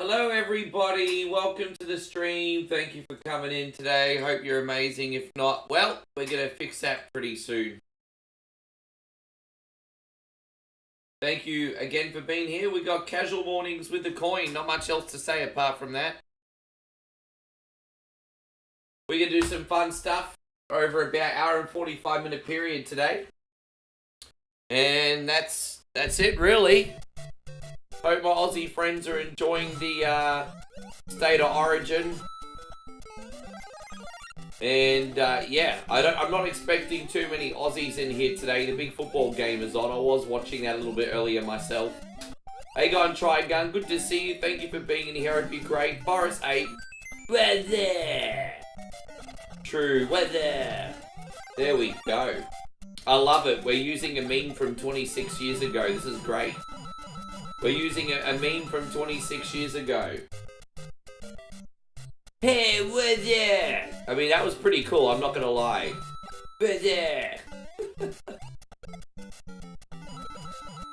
Hello everybody, welcome to the stream. Thank you for coming in today. Hope you're amazing. If not, well, we're going to fix that pretty soon. Thank you again for being here. We got casual mornings with the coin. Not much else to say apart from that. We're going to do some fun stuff over about hour and 45-minute period today. And that's it really. Hope my Aussie friends are enjoying the State of Origin. And yeah, I'm not expecting too many Aussies in here today. The big football game is on. I was watching that a little bit earlier myself. Hey, go and try gun. Good to see you. Thank you for being in here. It'd be great. Boris 8. Weather. True weather. There we go. I love it. We're using a meme from 26 years ago. This is great. We're using a meme from 26 years ago. Hey, weather! I mean, that was pretty cool, I'm not gonna lie. Weather!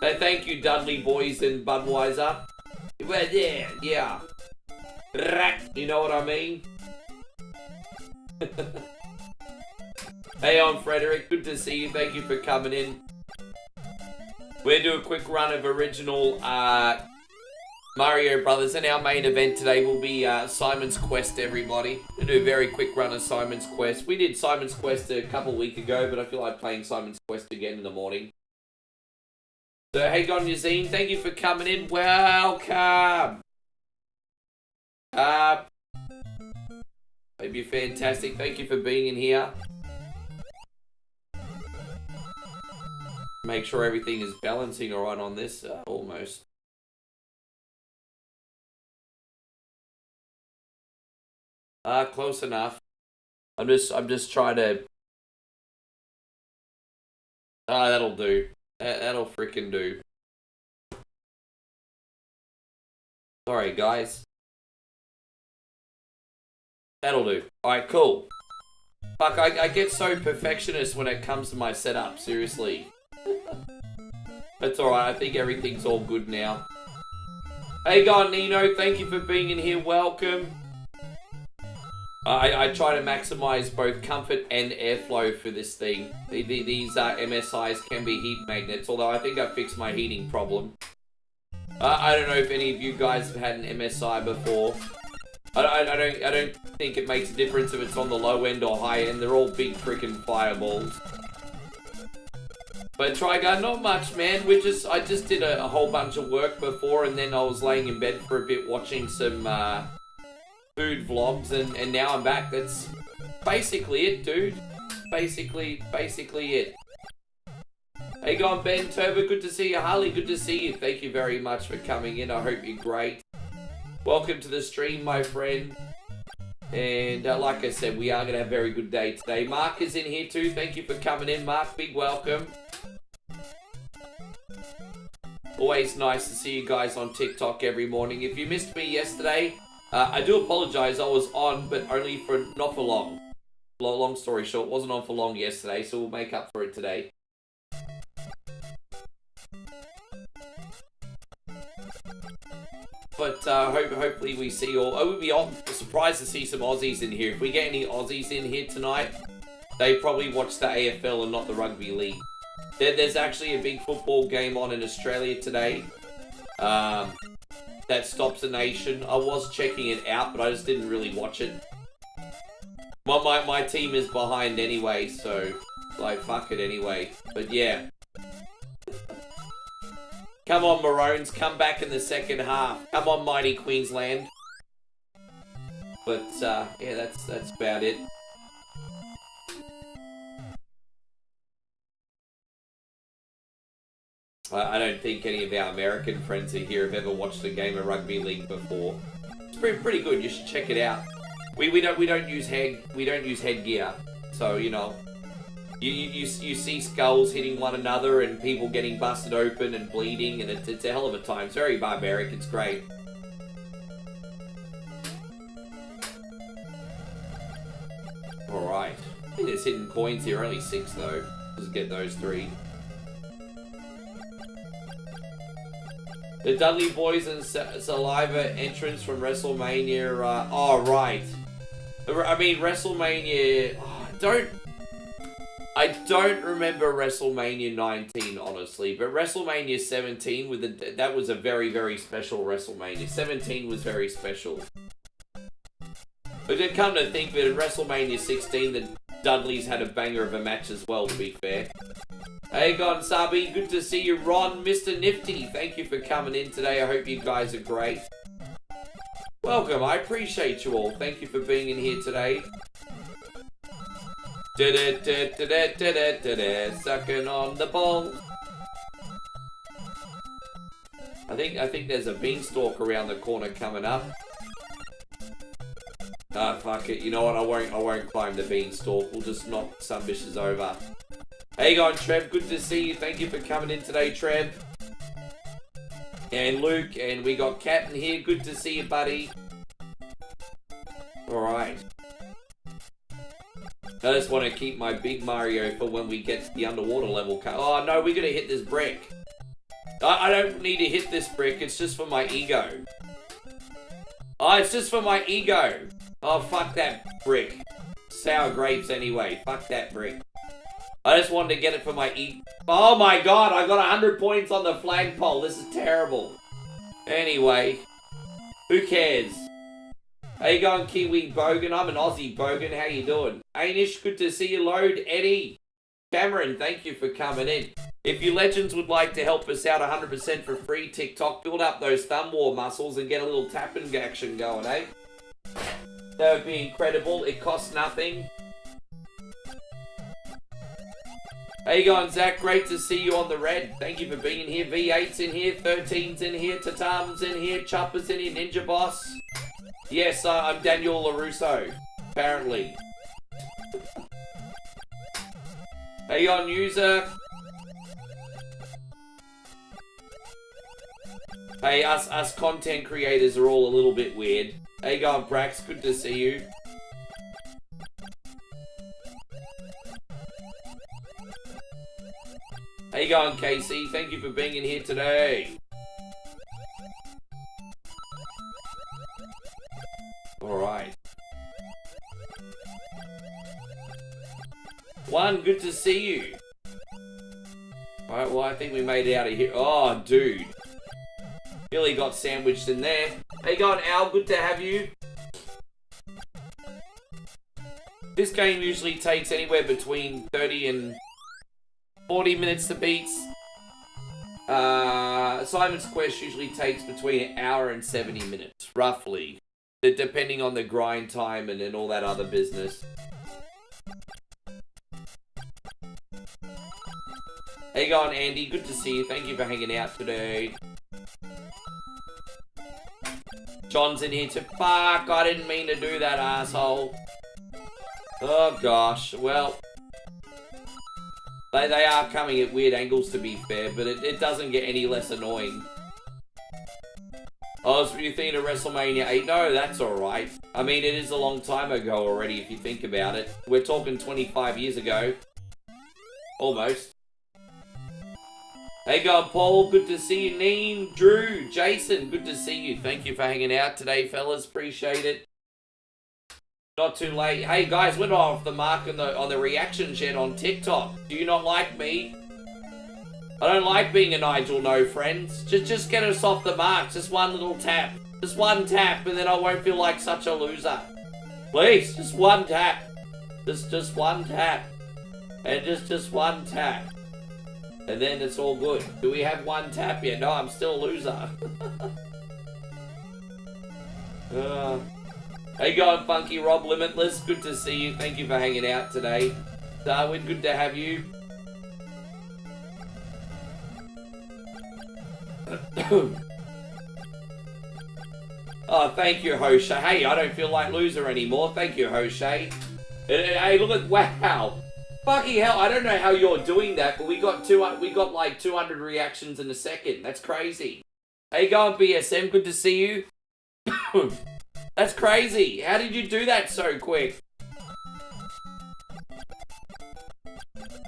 Hey, thank you, Dudley Boys and Budweiser. Weather, yeah. You know what I mean? Hey, I'm Frederick. Good to see you. Thank you for coming in. We'll do a quick run of original Mario Brothers, and our main event today will be Simon's Quest, everybody. We'll do a very quick run of Simon's Quest. We did Simon's Quest a couple of weeks ago, but I feel like playing Simon's Quest again in the morning. So, hey, Gon Yazine, thank you for coming in. Welcome. Hope you're fantastic. Thank you for being in here. Make sure everything is balancing alright on this, almost. Close enough. I'm just trying to... that'll do. That'll frickin' do. Sorry, guys. That'll do. Alright, cool. Fuck, I get so perfectionist when it comes to my setup, seriously. That's alright, I think everything's all good now. Hey, God, Nino, thank you for being in here. Welcome. I try to maximize both comfort and airflow for this thing. These MSIs can be heat magnets, although I think I fixed my heating problem. I don't know if any of you guys have had an MSI before. I don't think it makes a difference if it's on the low end or high end. They're all big freaking fireballs. But Trigun, not much, man. I just did a whole bunch of work before, and then I was laying in bed for a bit watching some food vlogs, and now I'm back. That's basically it, dude. Basically it. Hey, go on, Ben Turbo. Good to see you. Harley, good to see you. Thank you very much for coming in. I hope you're great. Welcome to the stream, my friend. And like I said, we are going to have a very good day today. Mark is in here too. Thank you for coming in, Mark. Big welcome. Always nice to see you guys on TikTok every morning. If you missed me yesterday, I do apologize. I was on, but only not for long. Long story short, wasn't on for long yesterday, so we'll make up for it today. But hopefully we see all... I would be surprised to see some Aussies in here. If we get any Aussies in here tonight, they probably watch the AFL and not the rugby league. There's actually a big football game on in Australia today. That stops a nation. I was checking it out, but I just didn't really watch it. My team is behind anyway, so... like, fuck it anyway. But yeah. Come on, Maroons. Come back in the second half. Come on, mighty Queensland. But, yeah, that's about it. I don't think any of our American friends are here have ever watched a game of rugby league before. It's pretty good. You should check it out. We don't use headgear, so you know. You see skulls hitting one another and people getting busted open and bleeding, and it's a hell of a time. It's very barbaric. It's great. All right. I think there's hidden coins here. Only 6 though. Let's get those 3. The Dudley Boys and Saliva entrance from WrestleMania. Oh, right. I mean, WrestleMania. Oh, I don't remember WrestleMania 19, honestly, but WrestleMania 17 that was a very, very special WrestleMania. 17 was very special. But then come to think of it, in WrestleMania 16, the Dudleys had a banger of a match as well, to be fair. Hey, Gonsabi, good to see you. Ron, Mr. Nifty, thank you for coming in today. I hope you guys are great. Welcome, I appreciate you all. Thank you for being in here today. Sucking on the ball. I think there's a beanstalk around the corner coming up. Ah, fuck it. You know what? I won't climb the beanstalk. We'll just knock some bitches over. How you going, Trev? Good to see you. Thank you for coming in today, Trev. And Luke, and we got Cat in here. Good to see you, buddy. Alright. I just want to keep my big Mario for when we get to the underwater level. Oh, no, we're going to hit this brick. I don't need to hit this brick. It's just for my ego. Oh, it's just for my ego. Oh, fuck that brick. Sour grapes anyway. Fuck that brick. I just wanted to get it for my ego. Oh my god, I got 100 points on the flagpole. This is terrible. Anyway. Who cares? How you going, Kiwi Bogan? I'm an Aussie Bogan. How you doing? Ainish, good to see you. Load. Eddie. Cameron, thank you for coming in. If you legends would like to help us out 100% for free, TikTok, build up those thumb war muscles and get a little tapping action going, eh? That would be incredible. It costs nothing. How you going, Zach? Great to see you on the red. Thank you for being here. V8's in here. 13's in here. Tatam's in here. Chopper's in here. Ninja Boss. Yes, I'm Daniel LaRusso. Apparently. How you going, user? Hey, us content creators are all a little bit weird. How you going, Brax? Good to see you. How you going, Casey? Thank you for being in here today. Alright. One, good to see you. Alright, well, I think we made it out of here. Oh, dude. Billy got sandwiched in there. How you going, Al? Good to have you. This game usually takes anywhere between 30 and 40 minutes to beat. Simon's Quest usually takes between an hour and 70 minutes, roughly. Depending on the grind time and all that other business. How you going, Andy? Good to see you. Thank you for hanging out today. John's in here too. Fuck, I didn't mean to do that, asshole. Oh, gosh. Well, they are coming at weird angles, to be fair, but it doesn't get any less annoying. Oh, so you thinking of WrestleMania 8? No, that's alright. I mean, it is a long time ago already, if you think about it. We're talking 25 years ago. Almost. Hey, God, Paul, good to see you. Neen, Drew, Jason, good to see you. Thank you for hanging out today, fellas. Appreciate it. Not too late. Hey, guys, we're not off the mark on the reaction chat on TikTok. Do you not like me? I don't like being a Nigel No, friends. Just get us off the mark. Just one little tap. Just one tap, and then I won't feel like such a loser. Please, just one tap. Just one tap. And just one tap. And then it's all good. Do we have one tap yet? No, I'm still a loser. How you going, Funky Rob Limitless? Good to see you. Thank you for hanging out today. Darwin, good to have you. Oh, thank you, Hoshe. Hey, I don't feel like loser anymore. Thank you, Hoshe. Hey, look at, wow. Fucking hell, I don't know how you're doing that, but we got like 200 reactions in a second. That's crazy. How you going, BSM? Good to see you. That's crazy. How did you do that so quick?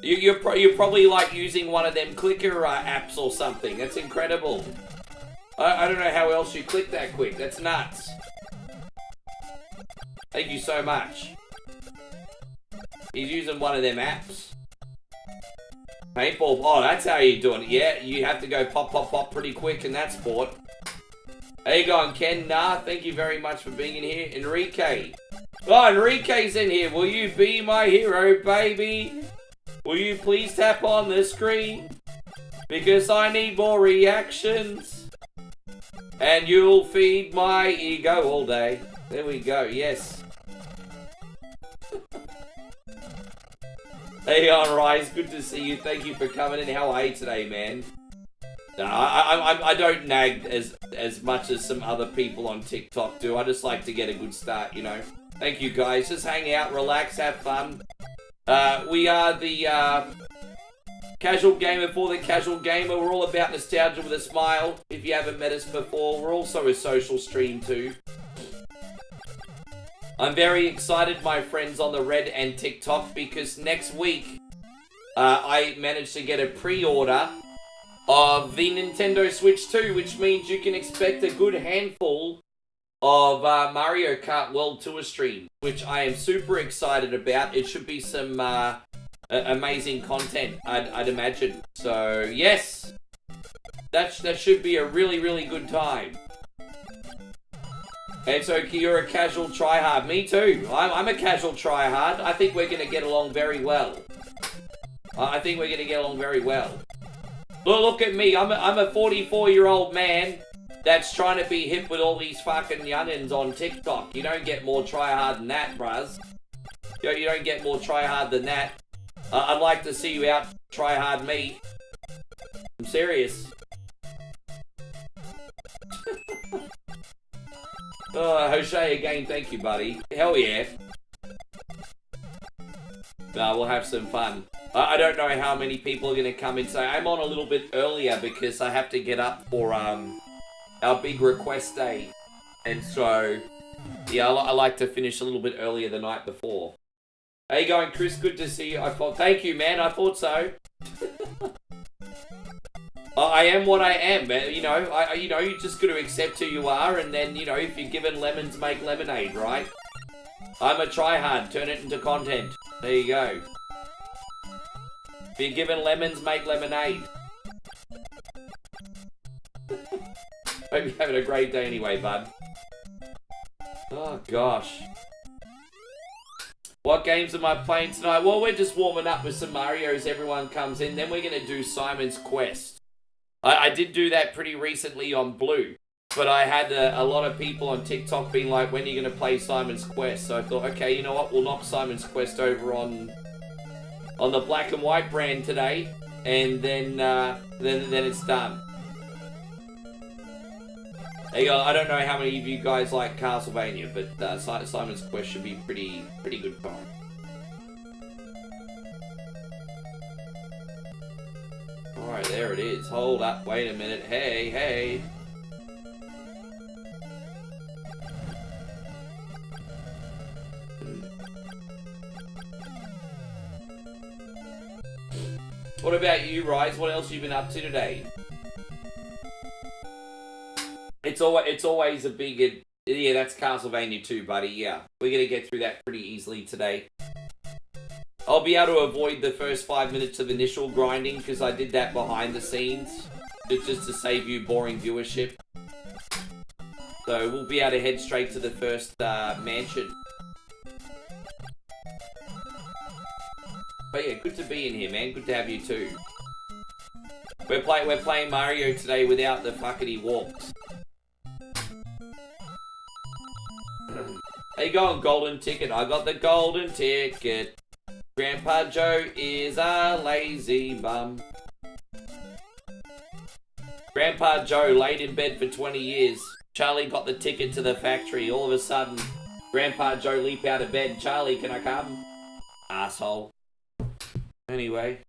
You're probably like using one of them clicker apps or something. That's incredible. I don't know how else you click that quick. That's nuts. Thank you so much. He's using one of them apps. Paintball. Oh, that's how you're doing it. Yeah, you have to go pop, pop, pop pretty quick in that sport. How you going, Ken? Nah, thank you very much for being in here. Enrique. Oh, Enrique's in here. Will you be my hero, baby? Will you please tap on the screen? Because I need more reactions. And you'll feed my ego all day. There we go, yes. Hey on Rise, good to see you. Thank you for coming in. How are you today, man? No, I don't nag as much as some other people on TikTok do. I just like to get a good start, you know. Thank you guys. Just hang out, relax, have fun. We are the Casual Gamer for the Casual Gamer. We're all about nostalgia with a smile. If you haven't met us before, we're also a social stream too. I'm very excited, my friends on the Red and TikTok, because next week I managed to get a pre-order of the Nintendo Switch 2, which means you can expect a good handful of Mario Kart World Tour stream, which I am super excited about. It should be some amazing content, I'd imagine. So, yes, that should be a really, really good time. And so you're a casual tryhard. Me too. I'm a casual tryhard. I think we're going to get along very well. I think we're going to get along very well. Look at me. I'm a 44-year-old man that's trying to be hip with all these fucking youngins on TikTok. You don't get more tryhard than that, bruz. You don't get more tryhard than that. I'd like to see you out tryhard me. I'm serious. Jose again, thank you, buddy. Hell yeah. We'll have some fun. I don't know how many people are going to come in today. I'm on a little bit earlier because I have to get up for our big request day. And so, yeah, I like to finish a little bit earlier the night before. How you going, Chris? Good to see you. Thank you, man. I thought so. I am what I am, man. You know, you just got to accept who you are, and then, you know, if you're given lemons, make lemonade, right? I'm a tryhard. Turn it into content. There you go. If you're given lemons, make lemonade. Hope you're having a great day anyway, bud. Oh, gosh. What games am I playing tonight? Well, we're just warming up with some Marios. Everyone comes in. Then we're going to do Simon's Quest. I did do that pretty recently on Blue. But I had a lot of people on TikTok being like, when are you going to play Simon's Quest? So I thought, okay, you know what? We'll knock Simon's Quest over on the black and white brand today. And then it's done. There you go. I don't know how many of you guys like Castlevania, but Simon's Quest should be pretty good fun. Alright, there it is. Hold up, wait a minute. Hey. What about you, Rise? What else have you been up to today? It's always a big... Yeah, that's Castlevania 2, buddy. Yeah, we're going to get through that pretty easily today. I'll be able to avoid the first 5 minutes of initial grinding because I did that behind the scenes. Just to save you boring viewership. So we'll be able to head straight to the first mansion. But yeah, good to be in here, man. Good to have you too. We're playing Mario today without the fuckety walks. How you going, golden ticket? I got the golden ticket. Grandpa Joe is a lazy bum. Grandpa Joe laid in bed for 20 years. Charlie got the ticket to the factory. All of a sudden, Grandpa Joe leap out of bed. Charlie, can I come? Asshole. Anyway.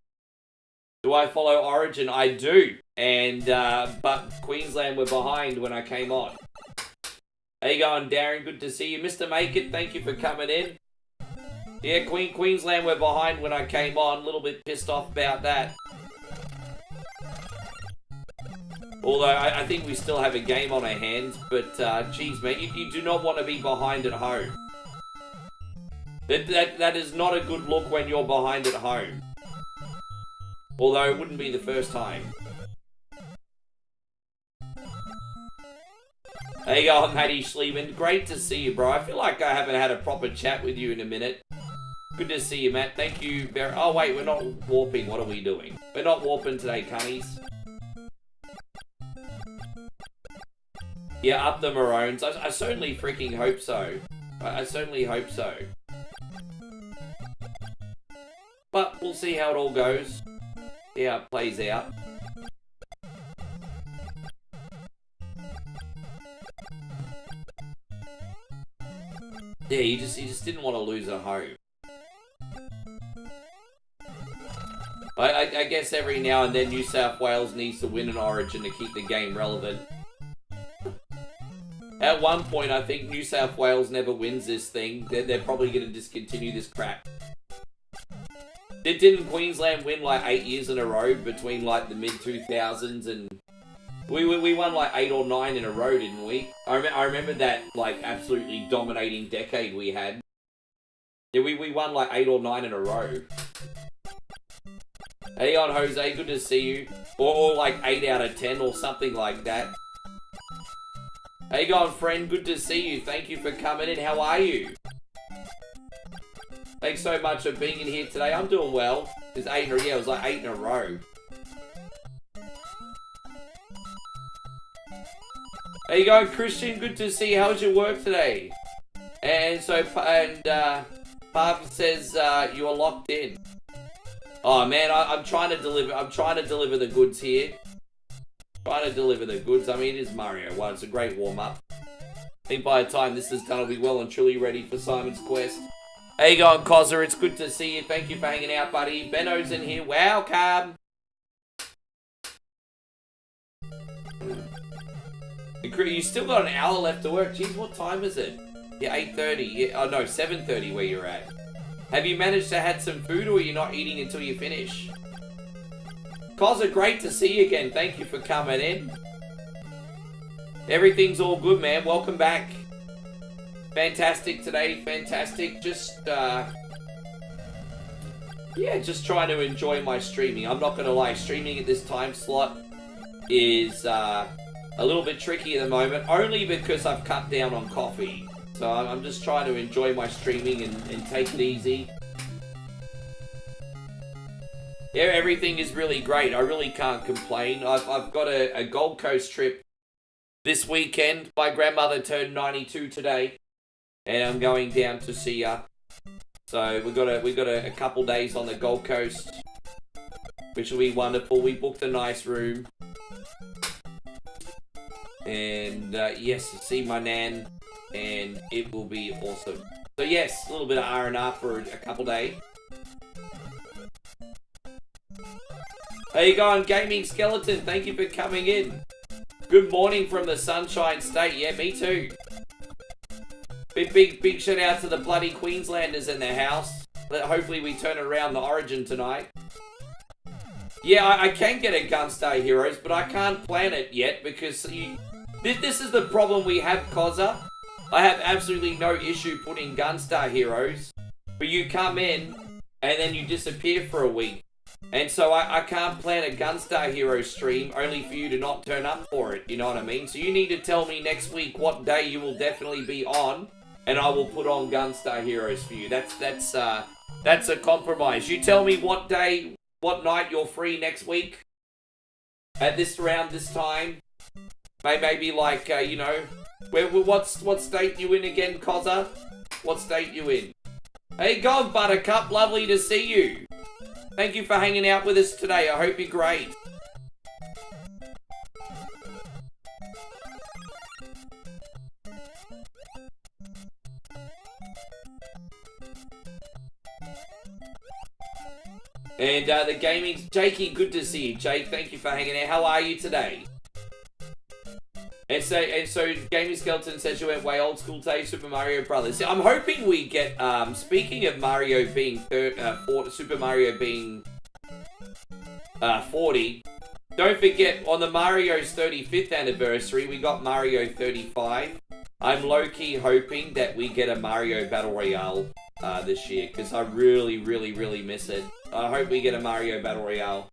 Do I follow Origin? I do. And, but Queensland were behind when I came on. How you going, Darren? Good to see you. Mr. Make It, thank you for coming in. Yeah, Queensland were behind when I came on. A little bit pissed off about that. Although I think we still have a game on our hands, but geez, man, you do not want to be behind at home. That is not a good look when you're behind at home. Although it wouldn't be the first time. There you go, Matty Schlieben. Great to see you, bro. I feel like I haven't had a proper chat with you in a minute. Good to see you, Matt. Thank you very... Oh, wait, we're not warping. What are we doing? We're not warping today, cunnies. Yeah, up the Maroons. I certainly freaking hope so. I certainly hope so. But we'll see how it all goes. See how it plays out. Yeah, you just didn't want to lose at home. I guess every now and then New South Wales needs to win an Origin to keep the game relevant. At one point, I think New South Wales never wins this thing. They're probably going to discontinue this crap. Didn't Queensland win like 8 years in a row between like the mid-2000s and... We won like 8 or 9 in a row, didn't we? I remember that like absolutely dominating decade we had. Yeah, we won like 8 or 9 in a row. Hey on Jose, good to see you. Or like 8 out of 10 or something like that. Hey going friend, good to see you. Thank you for coming in. How are you? Thanks so much for being in here today. I'm doing well. It's 8 in a, yeah, it was like 8 in a row. How you going, Christian? Good to see you. How was your work today? And so, Pav says you are locked in. Oh man, I'm trying to deliver. I'm trying to deliver the goods here. Trying to deliver the goods. I mean, it is Mario 1. It's a great warm up. I think by the time this is done, I'll be well and truly ready for Simon's Quest. How you going, Cozza? It's good to see you. Thank you for hanging out, buddy. Benno's in here. Welcome. You still got an hour left to work. Jeez, what time is it? Yeah, 8:30. Yeah, oh no, 7:30 where you're at. Have you managed to have some food, or are you not eating until you finish? Cozza, great to see you again. Thank you for coming in. Everything's all good, man. Welcome back. Fantastic today. Fantastic. Just, yeah, just trying to enjoy my streaming. I'm not going to lie. Streaming at this time slot is, a little bit tricky at the moment, only because I've cut down on coffee. So I'm just trying to enjoy my streaming and take it easy. Yeah, everything is really great. I really can't complain. I've got a Gold Coast trip this weekend. My grandmother turned 92 today, and I'm going down to see her. So we got a couple days on the Gold Coast, which will be wonderful. We booked a nice room. And yes, see my nan, and it will be awesome. So yes, a little bit of R&R for a couple days. How you going, Gaming Skeleton? Thank you for coming in. Good morning from the Sunshine State. Yeah, me too. Big shout out to the bloody Queenslanders in their house. Hopefully we turn around the Origin tonight. Yeah, I can get a Gunstar Heroes, but I can't plan it yet because this is the problem we have, Cozza. I have absolutely no issue putting Gunstar Heroes, but you come in and then you disappear for a week. And so I can't plan a Gunstar Hero stream only for you to not turn up for it, you know what I mean? So you need to tell me next week what day you will definitely be on, and I will put on Gunstar Heroes for you. That's a compromise. You tell me what day, what night you're free next week at this around this time. Maybe like, you know, what state you in again, Cozza? What state you in? Hey, God, Buttercup, lovely to see you. Thank you for hanging out with us today. I hope you're great. And the gaming, Jakey, good to see you, Jake. Thank you for hanging out. How are you today? And so Gaming Skeleton says you went way old school today, Super Mario Brothers. I'm hoping we get, speaking of Mario being Super Mario being 40, Don't forget, on the Mario's 35th anniversary, we got Mario 35. I'm low-key hoping that we get a Mario Battle Royale this year, because I really, really, really miss it. I hope we get a Mario Battle Royale.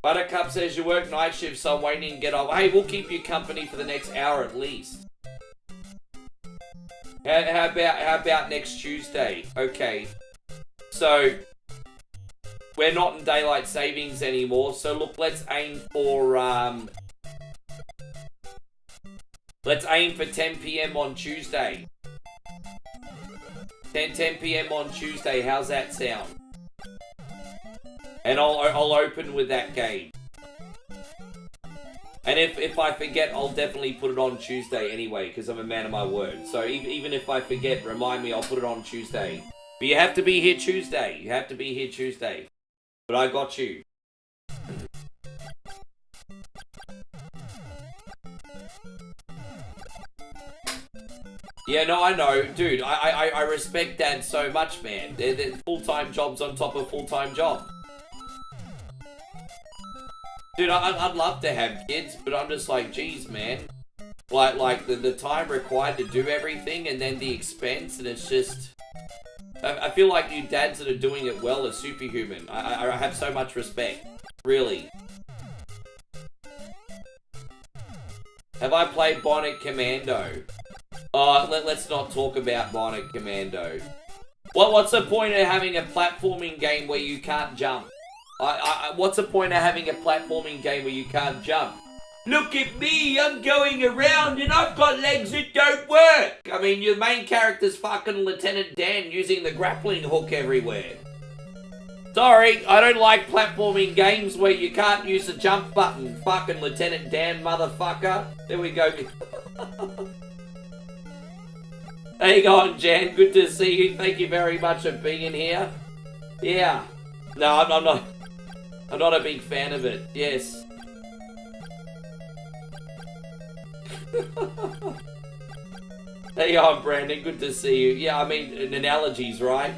Buttercup says you work night shifts, so I'm waiting to get off. Hey, we'll keep you company for the next hour at least. How about next Tuesday? Okay. So, we're not in daylight savings anymore, so look, let's aim for 10 p.m. on Tuesday. 10 p.m. on Tuesday, how's that sound? And I'll open with that game. And if I forget, I'll definitely put it on Tuesday anyway, because I'm a man of my word. So even if I forget, remind me, I'll put it on Tuesday. But you have to be here Tuesday. You have to be here Tuesday. But I got you. Yeah, no, I know. Dude, I respect that so much, man. They're full-time jobs on top of full-time jobs. Dude, I'd love to have kids, but I'm just like, geez, man. Like the time required to do everything and then the expense, and it's just... I feel like you dads that are doing it well are superhuman. I have so much respect. Really. Have I played Bionic Commando? Let's not talk about Bionic Commando. What's the point of having a platforming game where you can't jump? What's the point of having a platforming game where you can't jump? Look at me, I'm going around and I've got legs that don't work. I mean, your main character's fucking Lieutenant Dan using the grappling hook everywhere. Sorry, I don't like platforming games where you can't use the jump button. Fucking Lieutenant Dan, motherfucker. There we go. Hang on, Jan. Good to see you. Thank you very much for being here. Yeah. No, I'm not. I'm not a big fan of it. Yes. Hang on, Brandon. Good to see you. Yeah, I mean, analogies, right?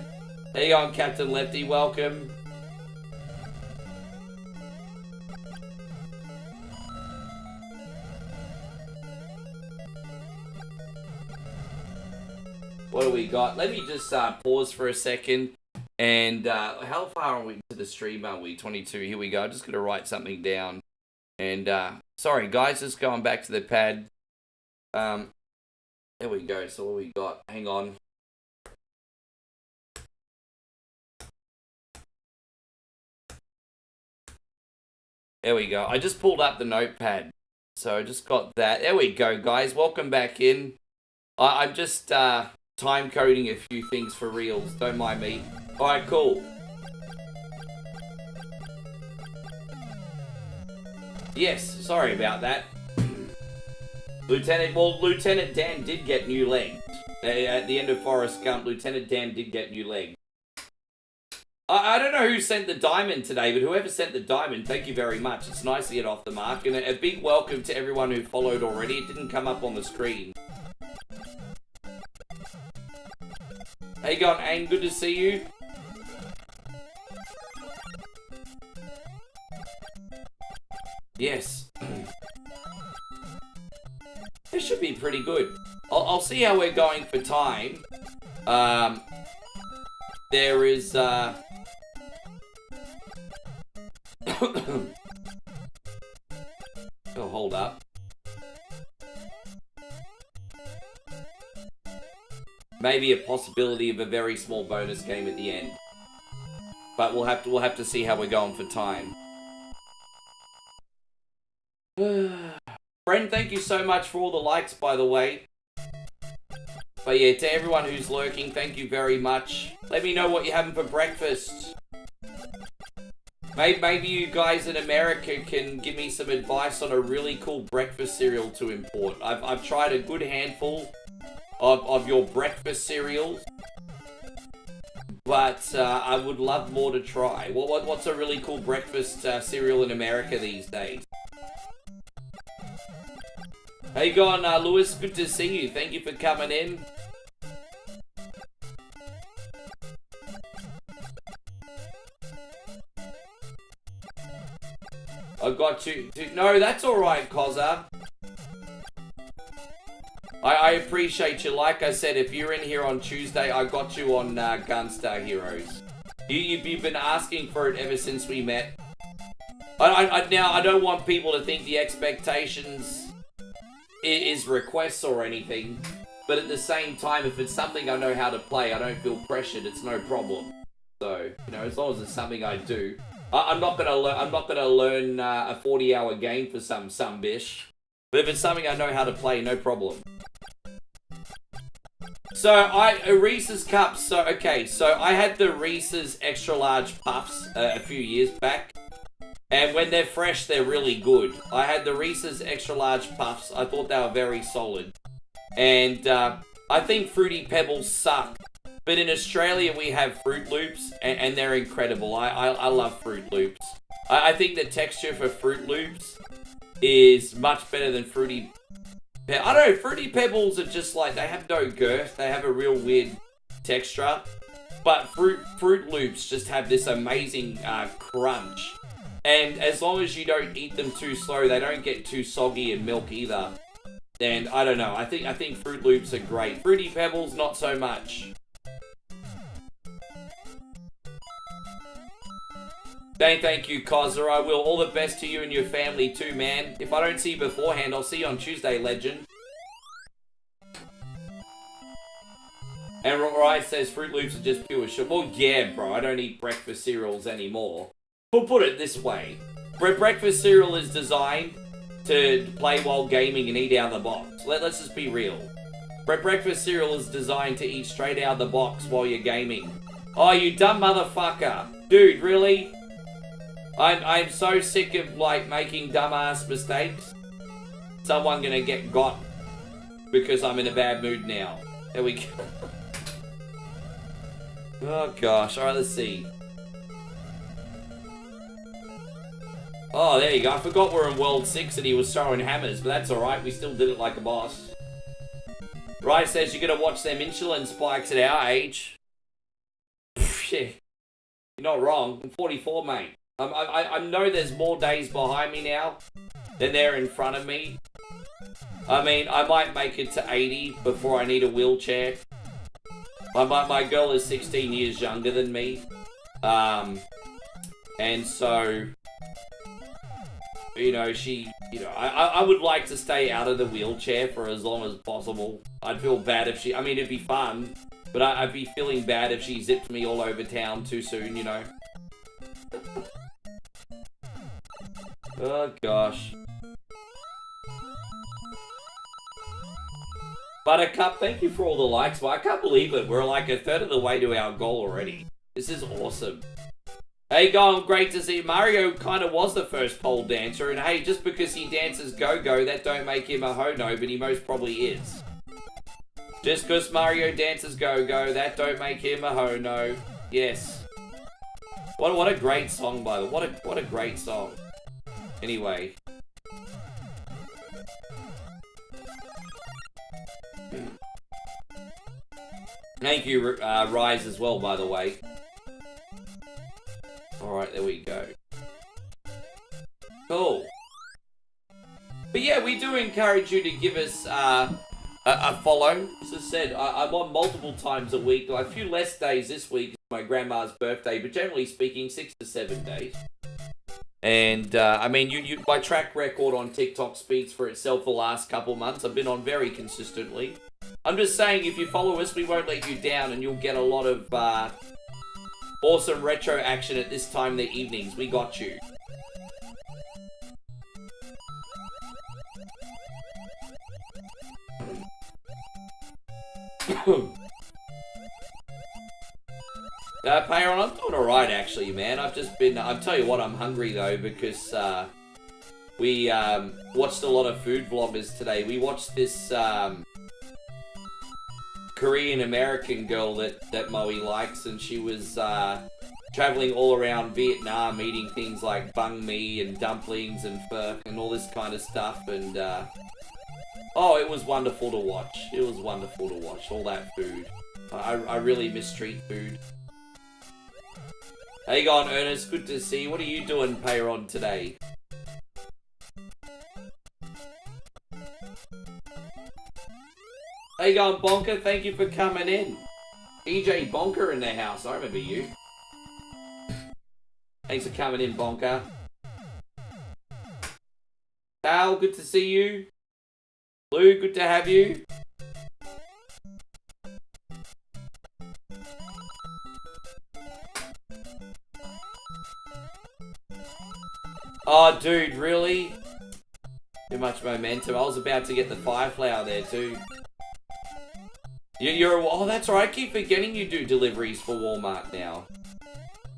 Hang on, Captain Lefty. Welcome. What do we got? Let me just pause for a second. And how far are we to the stream? Are we 22? Here we go. I'm just going to write something down. And sorry, guys, just going back to the pad. There we go. So what we got? Hang on. There we go. I just pulled up the notepad. So I just got that. There we go, guys. Welcome back in. I'm just time coding a few things for reals. Don't mind me. Alright, cool. Yes, sorry about that. Lieutenant Dan did get new legs. At the end of Forrest Gump, Lieutenant Dan did get new legs. I don't know who sent the diamond today, but whoever sent the diamond, thank you very much. It's nice to get off the mark. And a big welcome to everyone who followed already. It didn't come up on the screen. Hey, you going, Aang? Good to see you. Yes. This should be pretty good. I'll see how we're going for time. There is, oh, hold up. Maybe a possibility of a very small bonus game at the end. But we'll have to see how we're going for time. Friend, thank you so much for all the likes, by the way. But yeah, to everyone who's lurking, thank you very much. Let me know what you're having for breakfast. Maybe you guys in America can give me some advice on a really cool breakfast cereal to import. I've tried a good handful of your breakfast cereals, but I would love more to try. What's a really cool breakfast cereal in America these days? How you going, Lewis? Good to see you. Thank you for coming in. I got you. No, that's alright, Koza. I appreciate you. Like I said, if you're in here on Tuesday, I got you on Gunstar Heroes. You've been asking for it ever since we met. Now, I don't want people to think the expectations is requests or anything. But at the same time, if it's something I know how to play, I don't feel pressured. It's no problem. So, you know, as long as it's something I do. I'm not gonna learn a 40-hour game for some bish. But if it's something I know how to play, no problem. So, Reese's Cups, so I had the Reese's Extra Large Puffs a few years back. And when they're fresh, they're really good. I had the Reese's Extra Large Puffs. I thought they were very solid. And I think Fruity Pebbles suck. But in Australia, we have Fruit Loops, and they're incredible. I love Fruit Loops. I think the texture for Fruit Loops is much better than Fruity Pebbles. I don't know, Fruity Pebbles are just like, they have no girth. They have a real weird texture. But Fruit Loops just have this amazing crunch. And as long as you don't eat them too slow, they don't get too soggy in milk either. And I don't know, I think Fruit Loops are great. Fruity Pebbles, not so much. Thank you, Kozza. I will. All the best to you and your family too, man. If I don't see you beforehand, I'll see you on Tuesday, legend. And Rai says Fruit Loops are just pure sugar. Well, yeah, bro. I don't eat breakfast cereals anymore. But put it this way. Breakfast cereal is designed to play while gaming and eat out of the box. Let's just be real. Breakfast cereal is designed to eat straight out of the box while you're gaming. Oh, you dumb motherfucker. Dude, really? I'm so sick of, like, making dumbass mistakes. Someone gonna get got because I'm in a bad mood now. There we go. Oh, gosh. Alright, let's see. Oh, there you go. I forgot we're in World 6 and he was throwing hammers, but that's alright. We still did it like a boss. Rai says you're gonna watch them insulin spikes at our age. Yeah. You're not wrong. I'm 44, mate. I know there's more days behind me now than there in front of me. I mean, I might make it to 80 before I need a wheelchair. My girl is 16 years younger than me. And so, you know, I would like to stay out of the wheelchair for as long as possible. I'd feel bad if I mean, it'd be fun, but I'd be feeling bad if she zipped me all over town too soon, you know. Oh, gosh. Buttercup, thank you for all the likes, but I can't believe it. We're like a third of the way to our goal already. This is awesome. Hey, Gollum, great to see. Mario kind of was the first pole dancer, and hey, just because he dances go-go, that don't make him a ho-no, but he most probably is. Just because Mario dances go-go, that don't make him a ho-no. Yes. What a great song, by the way. What a great song. Anyway. Thank you, Rise, as well, by the way. Alright, there we go. Cool. But yeah, we do encourage you to give us a follow. As I said, I'm on multiple times a week. A few less days this week. It's my grandma's birthday, but generally speaking, 6 to 7 days. And, I mean, my track record on TikTok speaks for itself the last couple months. I've been on very consistently. I'm just saying, if you follow us, we won't let you down, and you'll get a lot of awesome retro action at this time in the evenings. We got you. Payon, I'm doing alright actually, man. I've just been, I'll tell you what, I'm hungry though, because we watched a lot of food vloggers today. We watched this Korean American girl that Moe likes, and she was traveling all around Vietnam eating things like banh mi and dumplings and pho and all this kind of stuff, and oh, it was wonderful to watch. It was wonderful to watch all that food. I really miss street food. How you going, Ernest? Good to see you. What are you doing, Payron, today? you going, Bonker? Thank you for coming in. DJ Bonker in the house. I remember you. Thanks for coming in, Bonker. Al, good to see you. Lou, good to have you. Oh, dude, really? Too much momentum. I was about to get the fire flower there, too. Oh, that's right. I keep forgetting you do deliveries for Walmart now.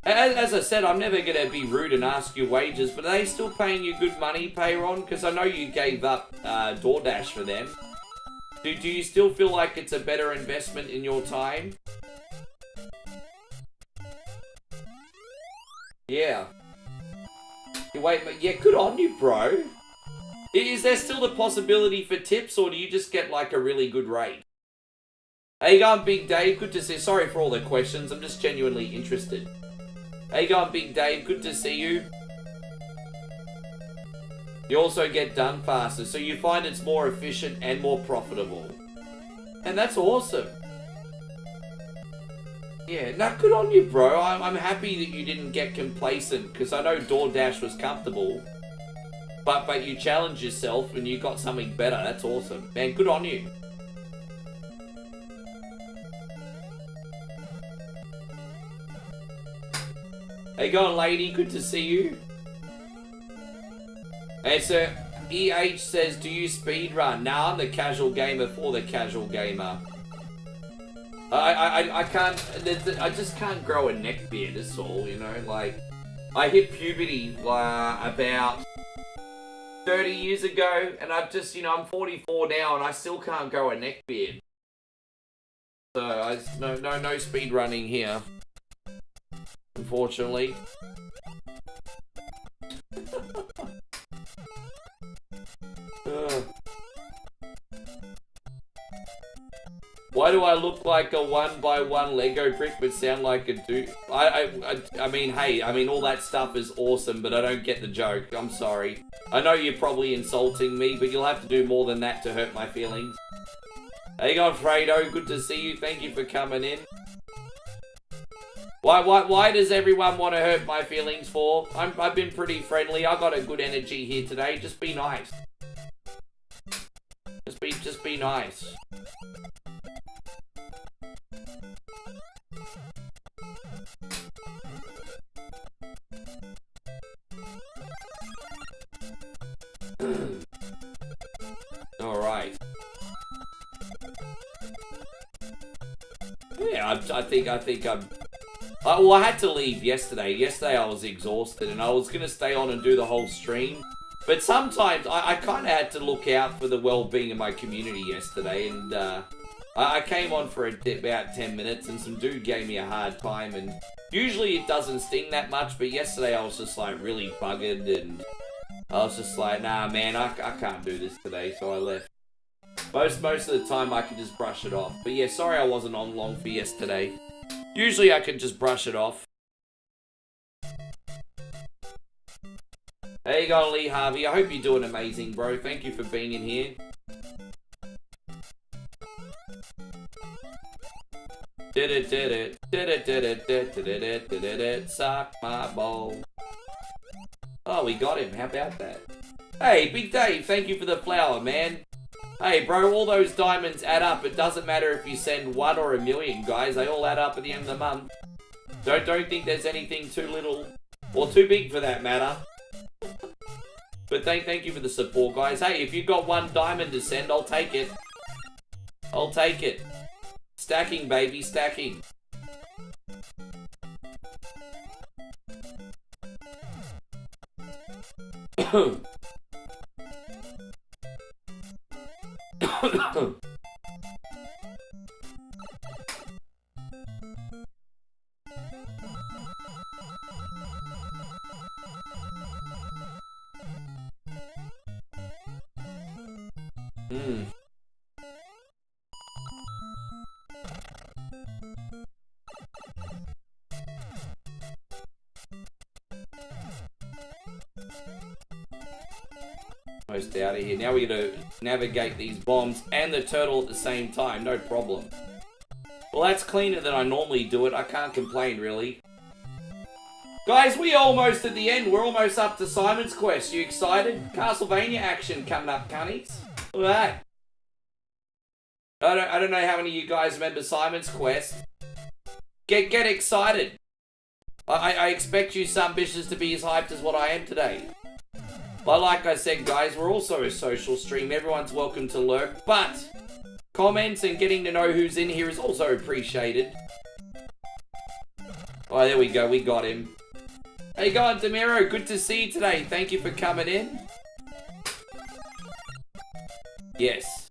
As I said, I'm never going to be rude and ask your wages, but are they still paying you good money, Payron? Because I know you gave up DoorDash for them. Do you still feel like it's a better investment in your time? Yeah. Wait, but yeah, good on you, bro. Is there still the possibility for tips, or do you just get like a really good rate? How you going, Big Dave? Good to see you. Sorry for all the questions. I'm just genuinely interested. How you going, Big Dave? Good to see you. You also get done faster, so you find it's more efficient and more profitable. And that's awesome. Yeah, no, good on you, bro. I'm happy that you didn't get complacent, because I know DoorDash was comfortable. But you challenged yourself and you got something better. That's awesome. Man, good on you. How you going, lady? Good to see you. Hey, so EH says, do you speedrun? Nah, I'm the casual gamer for the casual gamer. I can't, I just can't grow a neck beard, that's all, you know, like, I hit puberty, about 30 years ago, and I've just, you know, I'm 44 now, and I still can't grow a neck beard. So, no speed running here, unfortunately. Why do I look like a 1x1 Lego brick but sound like a dude? I mean, hey, I mean, all that stuff is awesome, but I don't get the joke. I'm sorry. I know you're probably insulting me, but you'll have to do more than that to hurt my feelings. How you going, Fredo? Good to see you. Thank you for coming in. Why does everyone want to hurt my feelings for? I've been pretty friendly. I got a good energy here today. Just be nice. Just be nice. Alright. Yeah, I think I'm... well, I had to leave yesterday. Yesterday I was exhausted and I was going to stay on and do the whole stream. But sometimes I kind of had to look out for the well-being of my community yesterday. And I came on for about 10 minutes and some dude gave me a hard time. And usually it doesn't sting that much, but yesterday I was just like really buggered and... I was just like, nah, man, I can't do this today, so I left. Most of the time, I can just brush it off. But yeah, sorry I wasn't on long for yesterday. Usually, I can just brush it off. There you go, Lee Harvey. I hope you're doing amazing, bro. Thank you for being in here. Suck my ball. Oh, we got him. How about that? Hey, Big Dave, thank you for the flower, man. Hey, bro, all those diamonds add up. It doesn't matter if you send 1 or 1,000,000, guys. They all add up at the end of the month. Don't think there's anything too little or too big for that matter. But thank you for the support, guys. Hey, if you've got 1 diamond to send, I'll take it. I'll take it. Stacking, baby, stacking. Almost out of here. Now we gotta navigate these bombs and the turtle at the same time. No problem. Well, that's cleaner than I normally do it. I can't complain, really. Guys, we almost at the end. We're almost up to Simon's Quest. You excited? Castlevania action coming up, cunnies. Look at that. I don't know how many of you guys remember Simon's Quest. Get excited. I expect you some bitches to be as hyped as what I am today. But like I said, guys, we're also a social stream. Everyone's welcome to lurk, but comments and getting to know who's in here is also appreciated. Oh, there we go. We got him. Hey, God, Demiro, good to see you today. Thank you for coming in. Yes.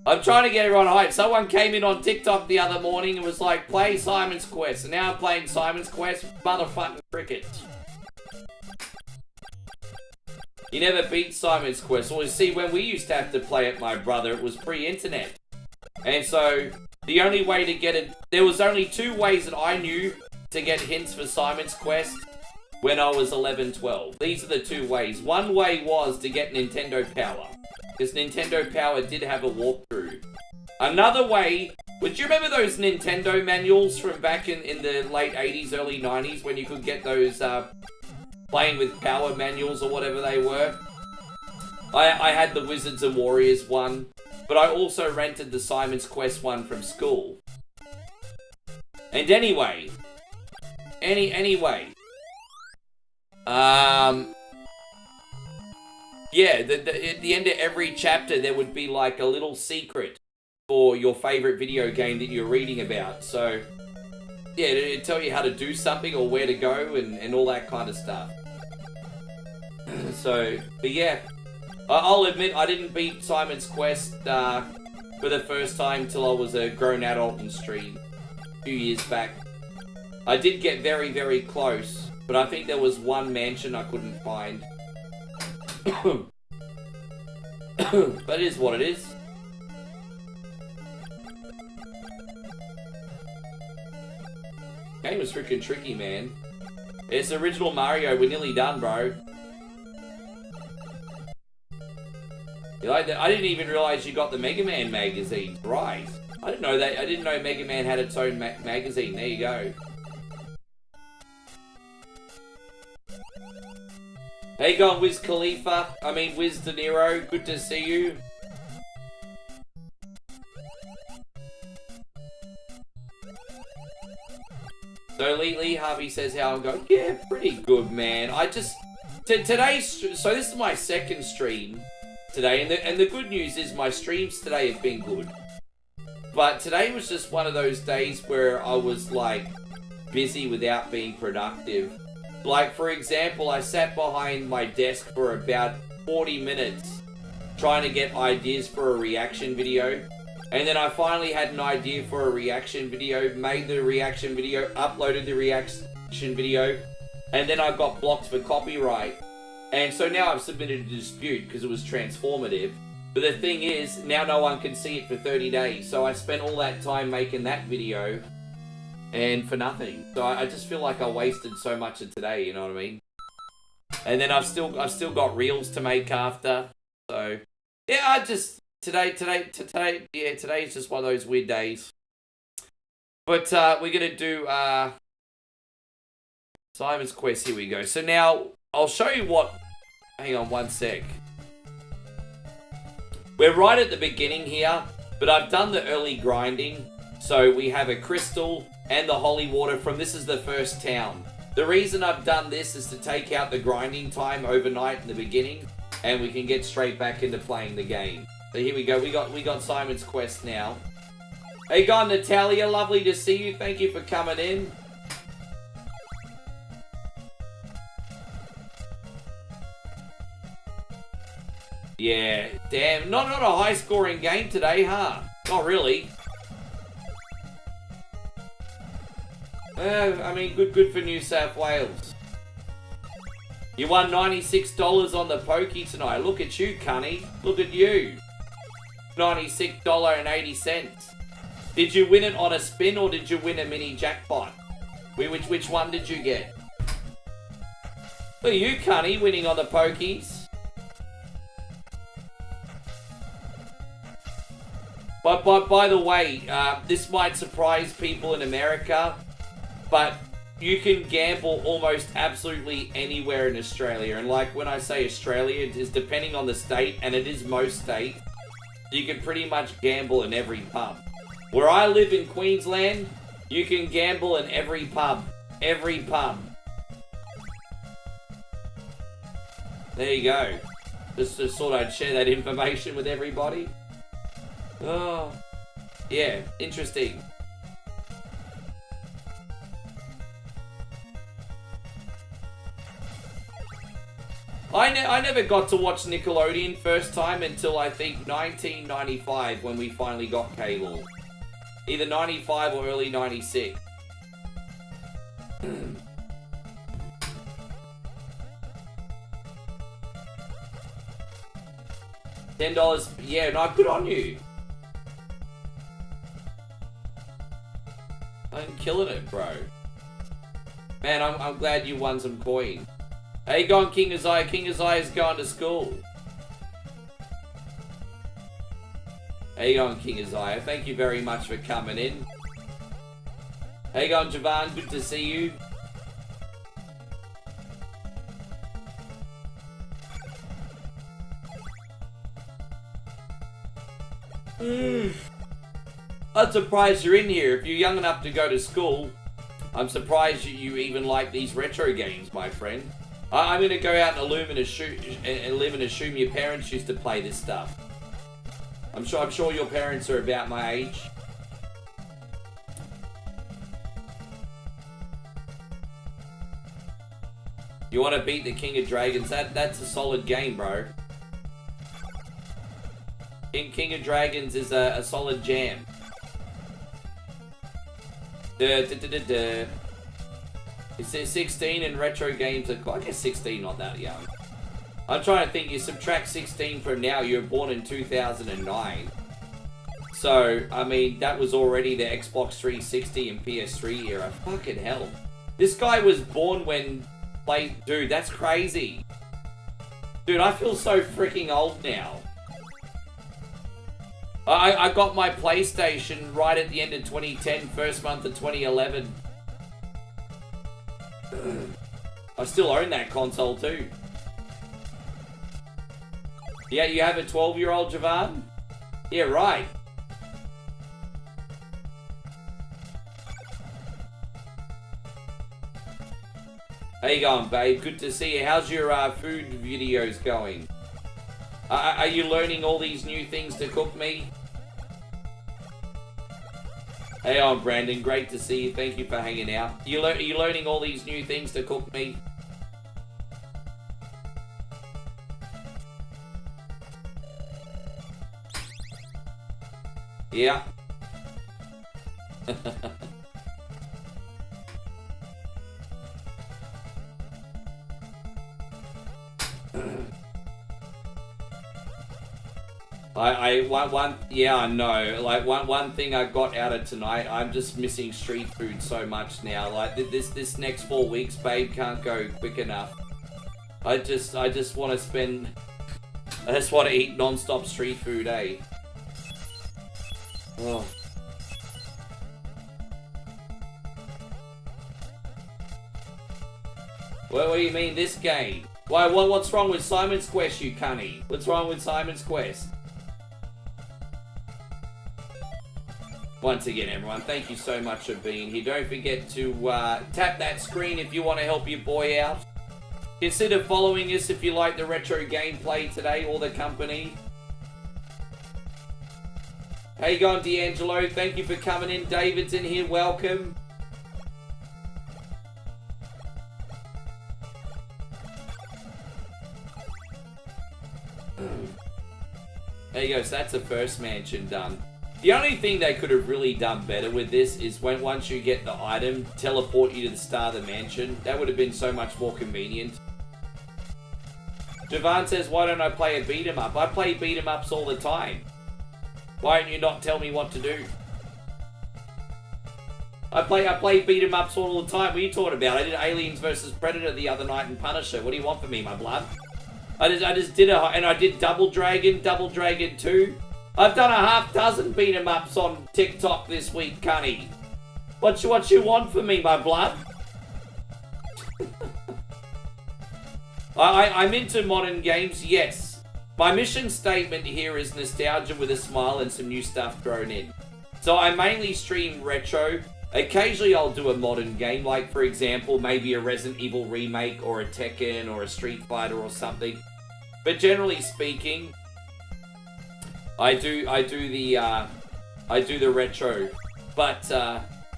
I'm trying to get everyone hyped. Someone came in on TikTok the other morning and was like, play Simon's Quest. And now I'm playing Simon's Quest. Motherfucking cricket. You never beat Simon's Quest. Well, you see, when we used to have to play it, my brother, it was pre-internet. And so, the only way to get it... There was only 2 ways that I knew to get hints for Simon's Quest when I was 11, 12. These are the 2 ways. One way was to get Nintendo Power, because Nintendo Power did have a walkthrough. Another way... Would you remember those Nintendo manuals from back in the late 80s, early 90s, when you could get those... playing with power manuals or whatever they were. I had the Wizards and Warriors one, but I also rented the Simon's Quest one from school. And anyway, yeah, at the end of every chapter there would be like a little secret for your favorite video game that you're reading about. So yeah, it'd tell you how to do something or where to go and all that kind of stuff. So, but yeah, I'll admit I didn't beat Simon's Quest for the first time till I was a grown adult in stream a few years back. I did get very, very close, but I think there was one mansion I couldn't find. But it is what it is. Game was freaking tricky, man. It's the original Mario. We're nearly done, bro. I didn't even realize you got the Mega Man magazine. Right. I didn't know that. I didn't know Mega Man had its own magazine. There you go. Hey, gone Wiz Khalifa. I mean, Wiz De Niro. Good to see you. So Lee Harvey says how I'm going. Yeah, pretty good, man. I just today's so this is my second stream today, and the good news is my streams today have been good. But today was just one of those days where I was like busy without being productive. Like for example, I sat behind my desk for about 40 minutes trying to get ideas for a reaction video. And then I finally had an idea for a reaction video, made the reaction video, uploaded the reaction video, and then I got blocked for copyright. And so now I've submitted a dispute because it was transformative. But the thing is, now no one can see it for 30 days. So I spent all that time making that video, and for nothing. So I just feel like I wasted so much of today, you know what I mean? And then I've still got reels to make after. So yeah, Today is just one of those weird days. But we're gonna do Simon's Quest. Here we go. So now I'll show you what. Hang on one sec. We're right at the beginning here, but I've done the early grinding. So we have a crystal and the holy water from this is the first town. The reason I've done this is to take out the grinding time overnight in the beginning, and we can get straight back into playing the game. So here we go. We got Simon's Quest now. Hey, God, Natalia, lovely to see you. Thank you for coming in. Yeah, damn. Not a high-scoring game today, huh? Not really. I mean, good for New South Wales. You won $96 on the pokey tonight. Look at you, cunny. Look at you. $96.80. Did you win it on a spin or did you win a mini jackpot? Which one did you get? Look at you, cunny, winning on the pokies. But by the way, this might surprise people in America, but you can gamble almost absolutely anywhere in Australia. And like when I say Australia, it is depending on the state, and it is most states. You can pretty much gamble in every pub. Where I live in Queensland, you can gamble in every pub. Every pub. There you go. Just thought I'd share that information with everybody. Oh, yeah, interesting. I never got to watch Nickelodeon first time until I think 1995 when we finally got cable. Either 95 or early 96. $10, yeah, no, good on you. I'm killing it, bro. Man, I'm glad you won some coin. How you going, King Isaiah? King Isaiah's going to school. How you going, King Isaiah? Thank you very much for coming in. How you going, Javan? Good to see you. I'm surprised you're in here. If you're young enough to go to school, I'm surprised you even like these retro games, my friend. I'm gonna go out and live and assume your parents used to play this stuff. I'm sure your parents are about my age. You want to beat the King of Dragons? That's a solid game, bro. King of Dragons is a solid jam. It says 16 and retro games are... I guess 16 not that young. I'm trying to think, you subtract 16 from now, you were born in 2009. So, I mean, that was already the Xbox 360 and PS3 era. Fucking hell. This guy was born when... Dude, that's crazy. Dude, I feel so freaking old now. I got my PlayStation right at the end of 2010, first month of 2011. I still own that console too. Yeah, you have a 12-year-old, Javan? Yeah, right. How you going, babe? Good to see you. How's your food videos going? Are you learning all these new things to cook me? Hey, I'm Brandon. Great to see you. Thank you for hanging out. Are you learning all these new things to cook me? Yeah. Yeah, I know. Like one thing I got out of tonight, I'm just missing street food so much now. Like this next 4 weeks, babe, can't go quick enough. I just want to spend. I just want to eat non-stop street food, eh? Oh. What do you mean this game? Why? What's wrong with Simon's Quest, you cunny? What's wrong with Simon's Quest? Once again, everyone, thank you so much for being here. Don't forget to tap that screen if you want to help your boy out. Consider following us if you like the retro gameplay today or the company. How you going, D'Angelo? Thank you for coming in. David's in here. Welcome. There you go. So that's the first mansion done. The only thing they could have really done better with this is when once you get the item, teleport you to the start of the mansion. That would have been so much more convenient. Javan says, why don't I play a beat 'em up? I play beat 'em ups all the time. Why don't you not tell me what to do? I play beat 'em ups all the time. What are you talking about? I did Aliens vs Predator the other night and Punisher. What do you want from me, my blood? I just did and I did Double Dragon 2. I've done a half dozen beat 'em ups on TikTok this week, Cunny. What you want from me, my blood? I'm into modern games, yes. My mission statement here is nostalgia with a smile and some new stuff thrown in. So I mainly stream retro. Occasionally I'll do a modern game, like for example, maybe a Resident Evil remake or a Tekken or a Street Fighter or something. But generally speaking, I do the retro. But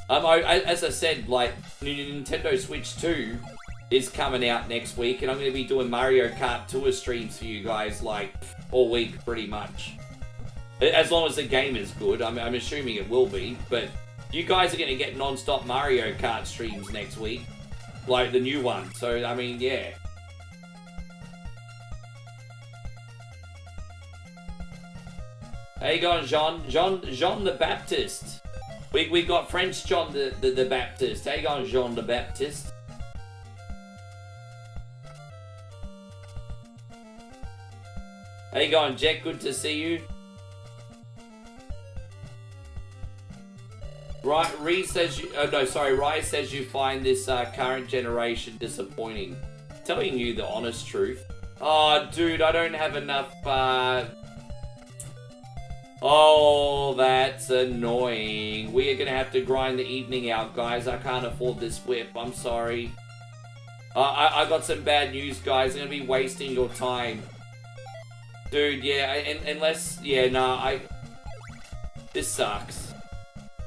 as I said, like Nintendo Switch 2 is coming out next week, and I'm going to be doing Mario Kart Tour streams for you guys like all week, pretty much. As long as the game is good, I'm assuming it will be. But you guys are going to get non-stop Mario Kart streams next week, like the new one. So I mean, yeah. How you going, Jean the Baptist? We got French John the Baptist. How you going, Jean the Baptist? How you going, Jack? Good to see you. Rye says you find this current generation disappointing. Telling you the honest truth. Oh, dude, I don't have enough. Oh, that's annoying. We are gonna have to grind the evening out, guys. I can't afford this whip. I'm sorry. I got some bad news, guys. I'm gonna be wasting your time, dude. Yeah, unless this sucks.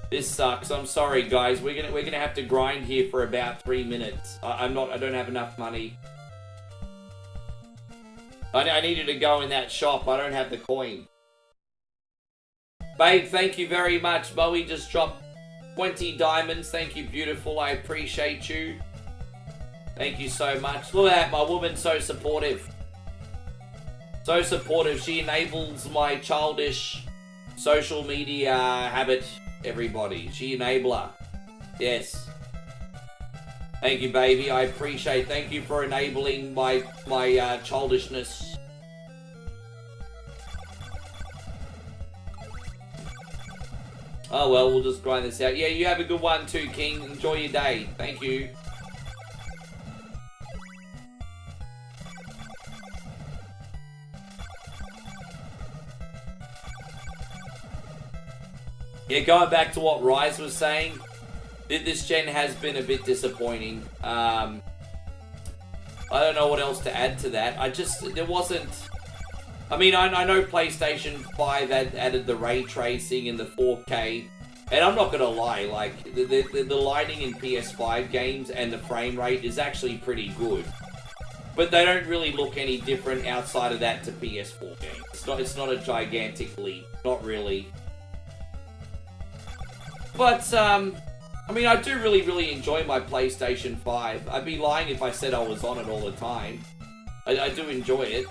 This sucks. I'm sorry, guys. We're gonna have to grind here for about 3 minutes. I don't have enough money. I needed to go in that shop. I don't have the coin. Babe, thank you very much. Bowie just dropped 20 diamonds. Thank you, beautiful. I appreciate you. Thank you so much. Look at that. My woman's so supportive. So supportive. She enables my childish social media habit. Everybody, she enabler. Yes. Thank you, baby. I appreciate. Thank you for enabling my childishness. Oh well, we'll just grind this out. Yeah, you have a good one too, King. Enjoy your day. Thank you. Yeah, going back to what Rise was saying, this gen has been a bit disappointing. I don't know what else to add to that. There wasn't... I mean, I know PlayStation 5 added the ray tracing and the 4K, and I'm not gonna lie, like, the lighting in PS5 games and the frame rate is actually pretty good. But they don't really look any different outside of that to PS4 games. It's not a gigantic leap. Not really. But, I mean, I do really enjoy my PlayStation 5. I'd be lying if I said I was on it all the time. I do enjoy it.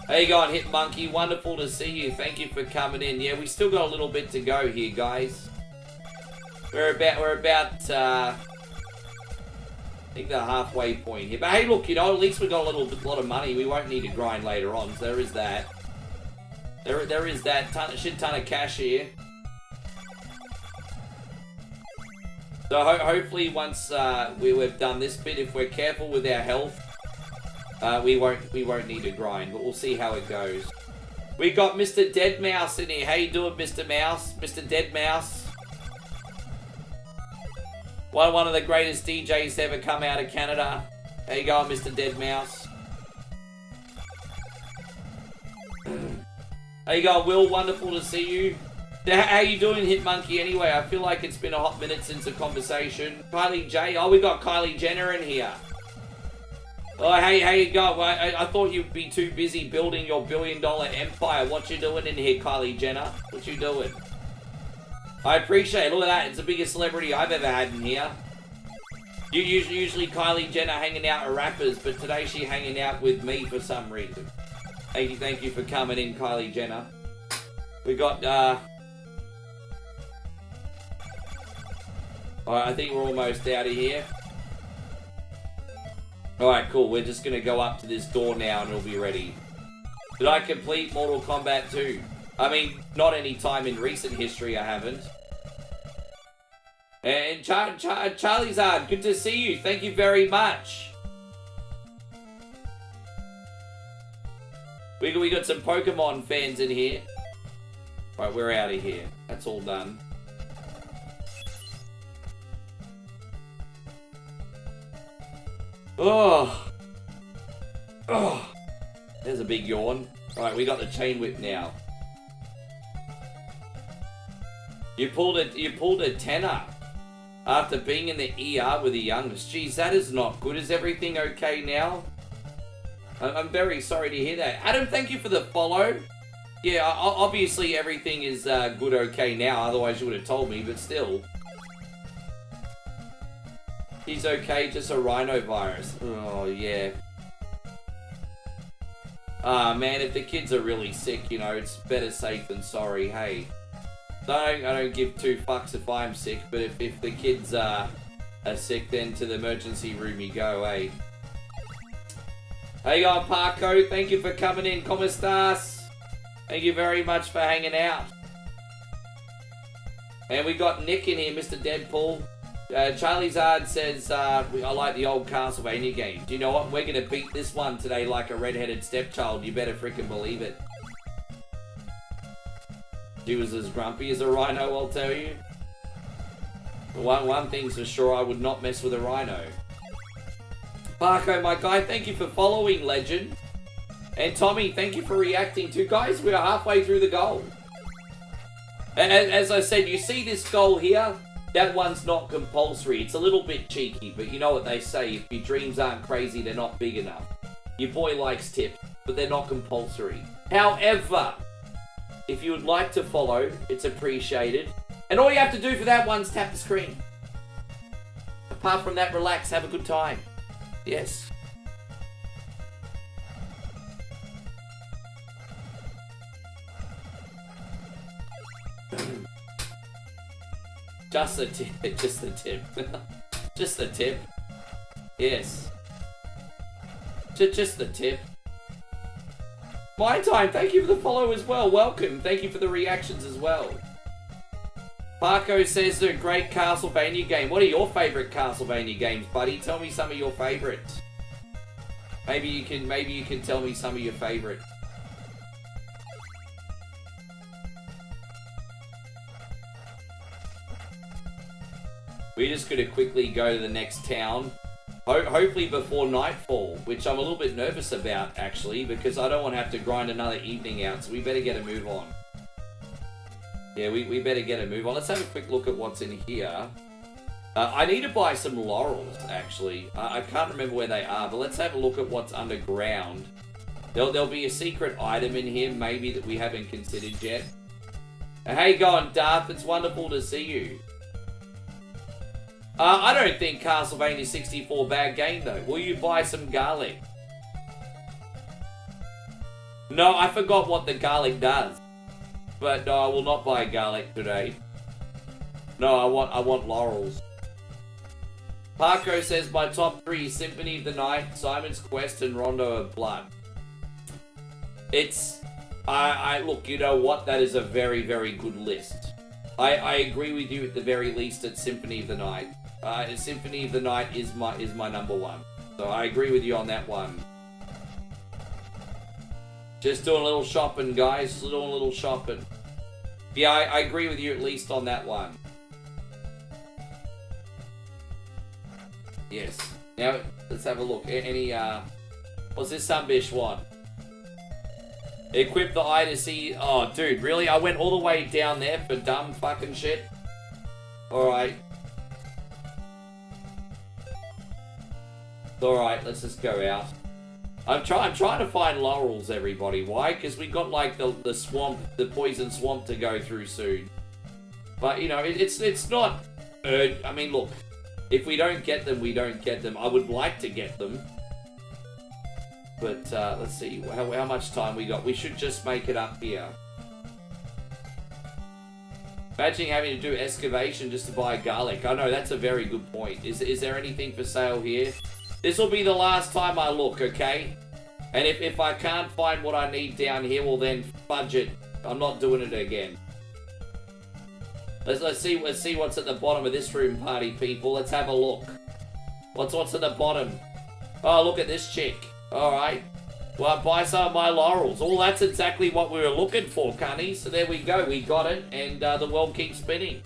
How you going, Hit Monkey? Wonderful to see you. Thank you for coming in. Yeah, we still got a little bit to go here, guys. We're about, I think the halfway point here. But hey, look, you know, at least we got a lot of money. We won't need to grind later on, so there is that. There is that shit ton of cash here. So hopefully once we've done this bit, if we're careful with our health, we won't need to grind, but we'll see how it goes. We got Mr. Dead Mouse in here. How you doing, Mr. Mouse? Mr. Dead Mouse. One of the greatest DJs to ever come out of Canada. How you going, Mr. Dead Mouse? How you going, Will? Wonderful to see you. How you doing, Hit Monkey, anyway? I feel like it's been a hot minute since the conversation. Kylie J. Oh, we got Kylie Jenner in here. Oh, hey, how you going? Well, I thought you'd be too busy building your billion-dollar empire. What you doing in here, Kylie Jenner? What you doing? I appreciate it. Look at that. It's the biggest celebrity I've ever had in here. Usually Kylie Jenner hanging out with rappers, but today she's hanging out with me for some reason. Thank you for coming in, Kylie Jenner. We got, Alright, I think we're almost out of here. Alright, cool. We're just gonna go up to this door now and it'll be ready. Did I complete Mortal Kombat 2? I mean, not any time in recent history I haven't. And Charizard, good to see you. Thank you very much. We got some Pokemon fans in here. Right, we're out of here. That's all done. Oh. Oh. There's a big yawn. Right, we got the chain whip now. You pulled a tenner after being in the ER with the youngest. Geez, that is not good. Is everything okay now? I'm very sorry to hear that. Adam, thank you for the follow. Yeah, obviously everything is good okay now. Otherwise you would have told me, but still. He's okay, just a rhinovirus. Oh, yeah. Man, if the kids are really sick, you know, it's better safe than sorry. Hey, I don't give two fucks if I'm sick, but if the kids are sick, then to the emergency room you go, eh? Hey, on Parko, thank you for coming in. ¿Cómo estás? Thank you very much for hanging out. And we got Nick in here, Mr. Deadpool. Charizard says, I like the old Castlevania games. You know what? We're going to beat this one today like a redheaded stepchild. You better freaking believe it. She was as grumpy as a rhino, I'll tell you. One thing's for sure, I would not mess with a rhino. Barco, my guy, thank you for following, legend. And Tommy, thank you for reacting too. Guys, we are halfway through the goal. And as I said, you see this goal here? That one's not compulsory. It's a little bit cheeky, but you know what they say. If your dreams aren't crazy, they're not big enough. Your boy likes tips, but they're not compulsory. However, if you would like to follow, it's appreciated. And all you have to do for that one's tap the screen. Apart from that, relax, have a good time. Yes. Just the tip, just the tip. Just the tip. Yes. Just the tip. My time, thank you for the follow as well. Welcome. Thank you for the reactions as well. Parko says they're a great Castlevania game. What are your favourite Castlevania games, buddy? Tell me some of your favourites. Maybe you can tell me some of your favourites. We're just going to quickly go to the next town. Hopefully before nightfall, which I'm a little bit nervous about, actually, because I don't want to have to grind another evening out, so we better get a move on. Yeah, we better get a move on. Let's have a quick look at what's in here. I need to buy some laurels, actually. I can't remember where they are, but let's have a look at what's underground. There'll be a secret item in here, maybe, that we haven't considered yet. Hey, go on, Darth. It's wonderful to see you. I don't think Castlevania 64 bad game, though. Will you buy some garlic? No, I forgot what the garlic does. But no, I will not buy garlic today. No, I want laurels. Parko says my top 3: Symphony of the Night, Simon's Quest, and Rondo of Blood. It's... look, you know what? That is a very, very good list. I agree with you at the very least at Symphony of the Night. Symphony of the Night is my number 1. So I agree with you on that one. Just doing a little shopping, guys. Just doing a little shopping. Yeah, I agree with you at least on that one. Yes. Now, let's have a look. Any, what's this Sunbish one? Equip the eye to see... Oh, dude, really? I went all the way down there for dumb fucking shit? Alright. Alright, let's just go out. I'm trying to find laurels, everybody. Why? Because we got, like, the swamp, the poison swamp to go through soon. But, you know, it's not... I mean, look. If we don't get them, we don't get them. I would like to get them. But, let's see. How much time we got? We should just make it up here. Imagine having to do excavation just to buy garlic. I know, that's a very good point. Is there anything for sale here? This will be the last time I look, okay? And if I can't find what I need down here, well then, fudge it. I'm not doing it again. Let's see what's at the bottom of this room, party people. Let's have a look. What's at the bottom? Oh, look at this chick. Alright. Well, buy some of my laurels. Oh, that's exactly what we were looking for, Cunny. So there we go. We got it, and the world keeps spinning.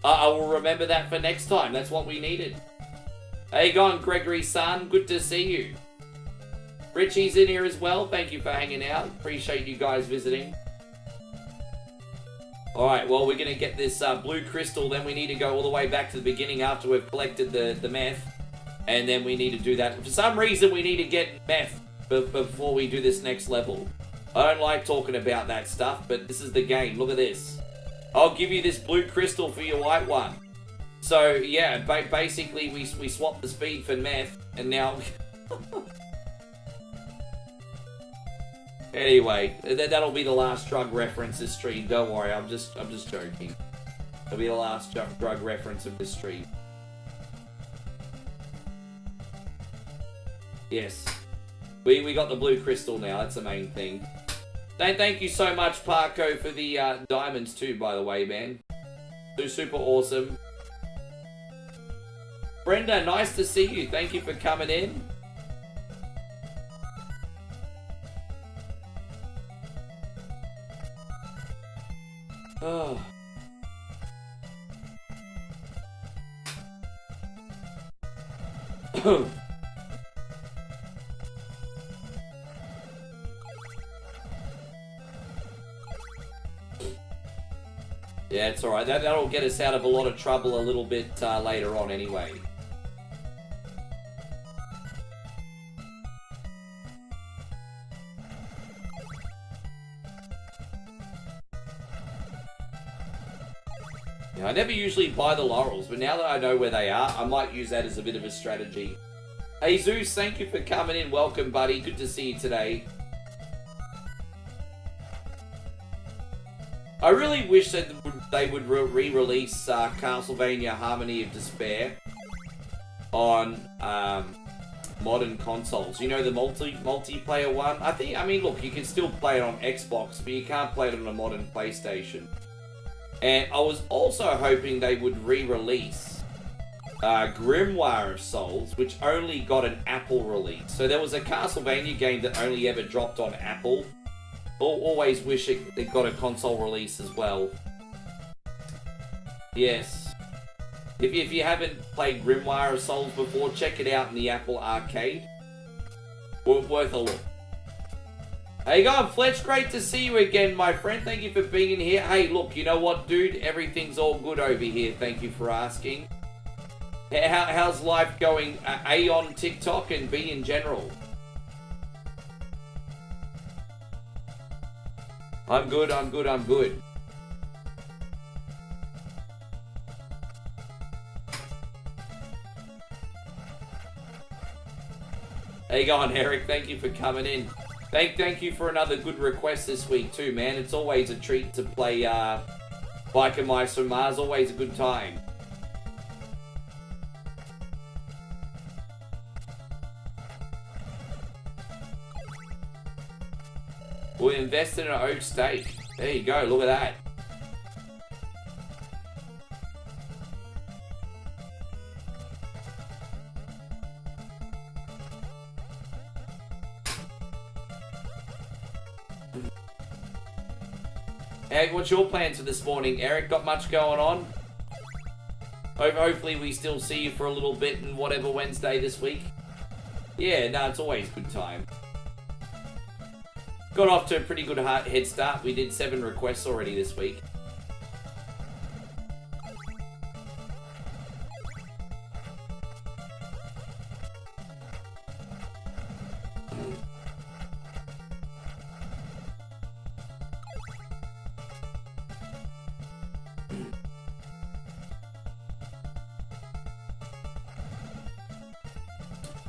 I will remember that for next time. That's what we needed. How you going, Gregory's son? Good to see you. Richie's in here as well. Thank you for hanging out. Appreciate you guys visiting. Alright, well, we're going to get this blue crystal. Then we need to go all the way back to the beginning after we've collected the meth. And then we need to do that. For some reason, we need to get meth before we do this next level. I don't like talking about that stuff, but this is the game. Look at this. I'll give you this blue crystal for your white one. So, yeah, basically, we swapped the speed for meth, and now... Anyway, that'll be the last drug reference this stream. Don't worry, I'm just joking. That'll be the last drug reference of this stream. Yes. We got the blue crystal now, that's the main thing. Thank you so much, Parko, for the diamonds too, by the way, man. Super awesome. Brenda, nice to see you. Thank you for coming in. Oh. Yeah, it's alright. That'll get us out of a lot of trouble a little bit later on anyway. Yeah, I never usually buy the laurels, but now that I know where they are, I might use that as a bit of a strategy. Hey Zeus, thank you for coming in. Welcome, buddy. Good to see you today. I really wish that they would re-release Castlevania Harmony of Despair on modern consoles. You know, the multiplayer one? I mean, look, you can still play it on Xbox, but you can't play it on a modern PlayStation. And I was also hoping they would re-release Grimoire of Souls, which only got an Apple release. So there was a Castlevania game that only ever dropped on Apple. Always wish it got a console release as well. Yes. If you haven't played Grimoire of Souls before, check it out in the Apple Arcade. Worth a look. Hey, going, Fletch, great to see you again, my friend. Thank you for being in here. Hey, look, you know what, dude? Everything's all good over here. Thank you for asking. How's life going? A, on TikTok, and B, in general? I'm good, I'm good, I'm good. How you going, Eric? Thank you for coming in. Thank you for another good request this week too, man. It's always a treat to play Biker Mice from Mars. Always a good time. We'll invest in an oak stake. There you go, look at that. Hey, what's your plans for this morning, Eric? Got much going on? Hopefully we still see you for a little bit in whatever Wednesday this week. Yeah, no, it's always a good time. Got off to a pretty good head start. We did 7 requests already this week.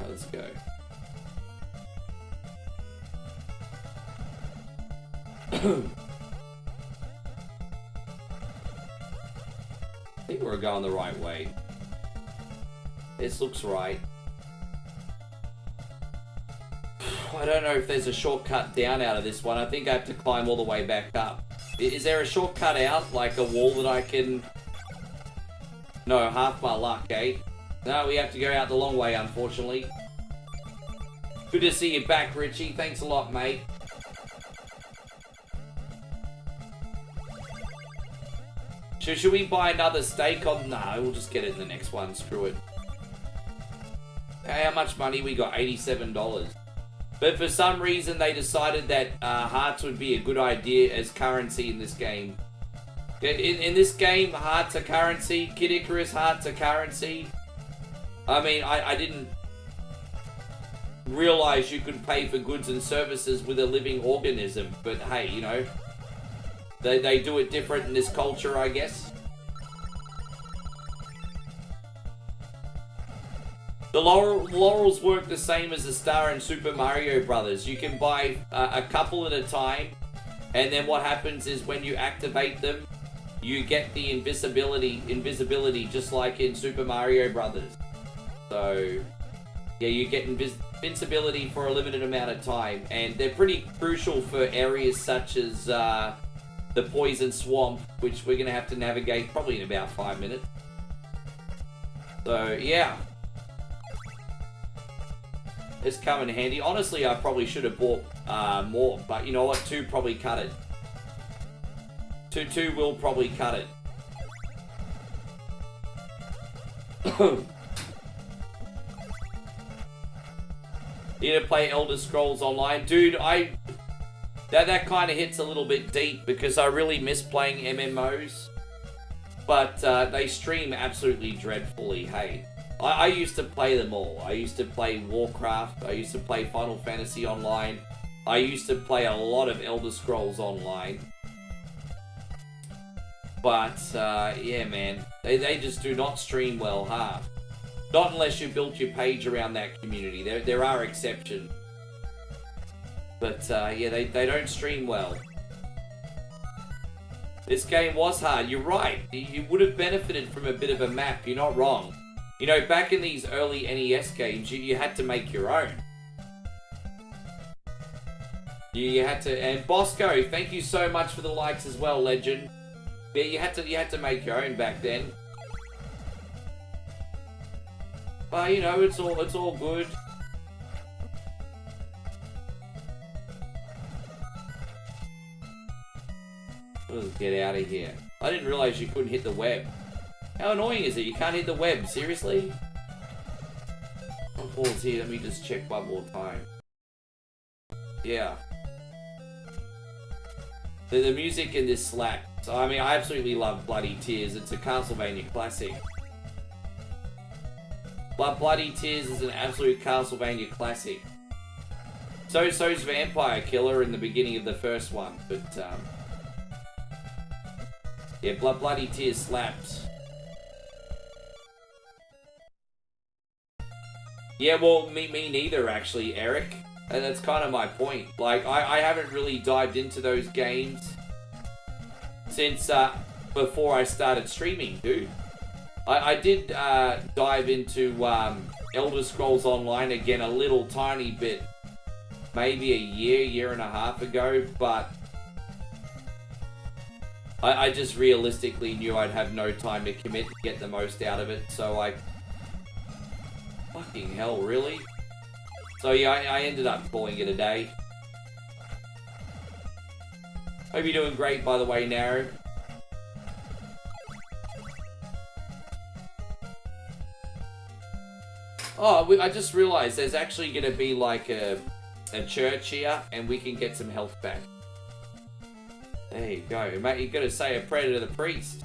Let's go. I think we're going the right way. This looks right. I don't know if there's a shortcut down out of this one. I think I have to climb all the way back up. Is there a shortcut out, like a wall that I can... No, half my luck, eh? No, we have to go out the long way, unfortunately. Good to see you back, Richie. Thanks a lot, mate. Should we buy another steak on... Nah, we'll just get it in the next one. Screw it. Okay, how much money we got? $87. But for some reason, they decided that hearts would be a good idea as currency in this game. In this game, hearts are currency. Kid Icarus, hearts are currency. I mean, I didn't realize you could pay for goods and services with a living organism. But hey, you know, they do it different in this culture, I guess. The laurels work the same as the star in Super Mario Brothers. You can buy a couple at a time, and then what happens is when you activate them, you get the invisibility just like in Super Mario Brothers. So, yeah, you get invincibility for a limited amount of time, and they're pretty crucial for areas such as the Poison Swamp, which we're going to have to navigate probably in about 5 minutes. So, yeah. It's come in handy. Honestly, I probably should have bought more, but you know what? 2 probably cut it. 2 will probably cut it. Need to play Elder Scrolls Online. Dude, that kind of hits a little bit deep because I really miss playing MMOs. But they stream absolutely dreadfully, hey. I used to play them all. I used to play Warcraft. I used to play Final Fantasy Online. I used to play a lot of Elder Scrolls Online. But, yeah, man. They just do not stream well, huh? Not unless you built your page around that community. There are exceptions. But, yeah, they don't stream well. This game was hard. You're right. You would have benefited from a bit of a map. You're not wrong. You know, back in these early NES games, you had to make your own. You had to, and Bosco, thank you so much for the likes as well, legend. Yeah, you had to make your own back then. But you know, it's all good. Let's get out of here. I didn't realize you couldn't hit the web. How annoying is it? You can't hit the web, seriously? I'll pause here, let me just check one more time. Yeah. The music in this slaps. I mean, I absolutely love Bloody Tears. It's a Castlevania classic. Bloody Tears is an absolute Castlevania classic. So's Vampire Killer in the beginning of the first one, but yeah, Bloody Tears slaps. Yeah, well, me neither, actually, Eric. And that's kind of my point. Like, I haven't really dived into those games since before I started streaming, dude. I did dive into Elder Scrolls Online again a little tiny bit, maybe a year and a half ago, but I just realistically knew I'd have no time to commit to get the most out of it, so I... Fucking hell, really? So yeah, I ended up calling it a day. Hope you're doing great, by the way, Naro. Oh, I just realized there's actually going to be like a church here, and we can get some health back. There you go, mate. You got to say a prayer to the priest.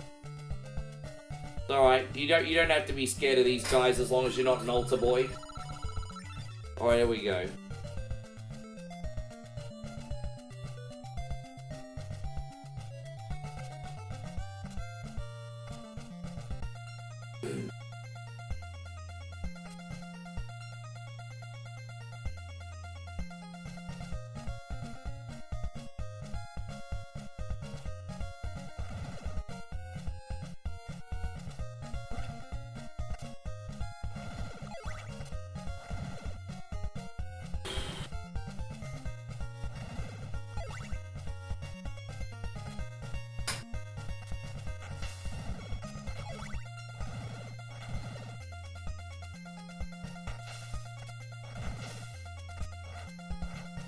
It's alright, you don't have to be scared of these guys as long as you're not an altar boy. Alright, there we go.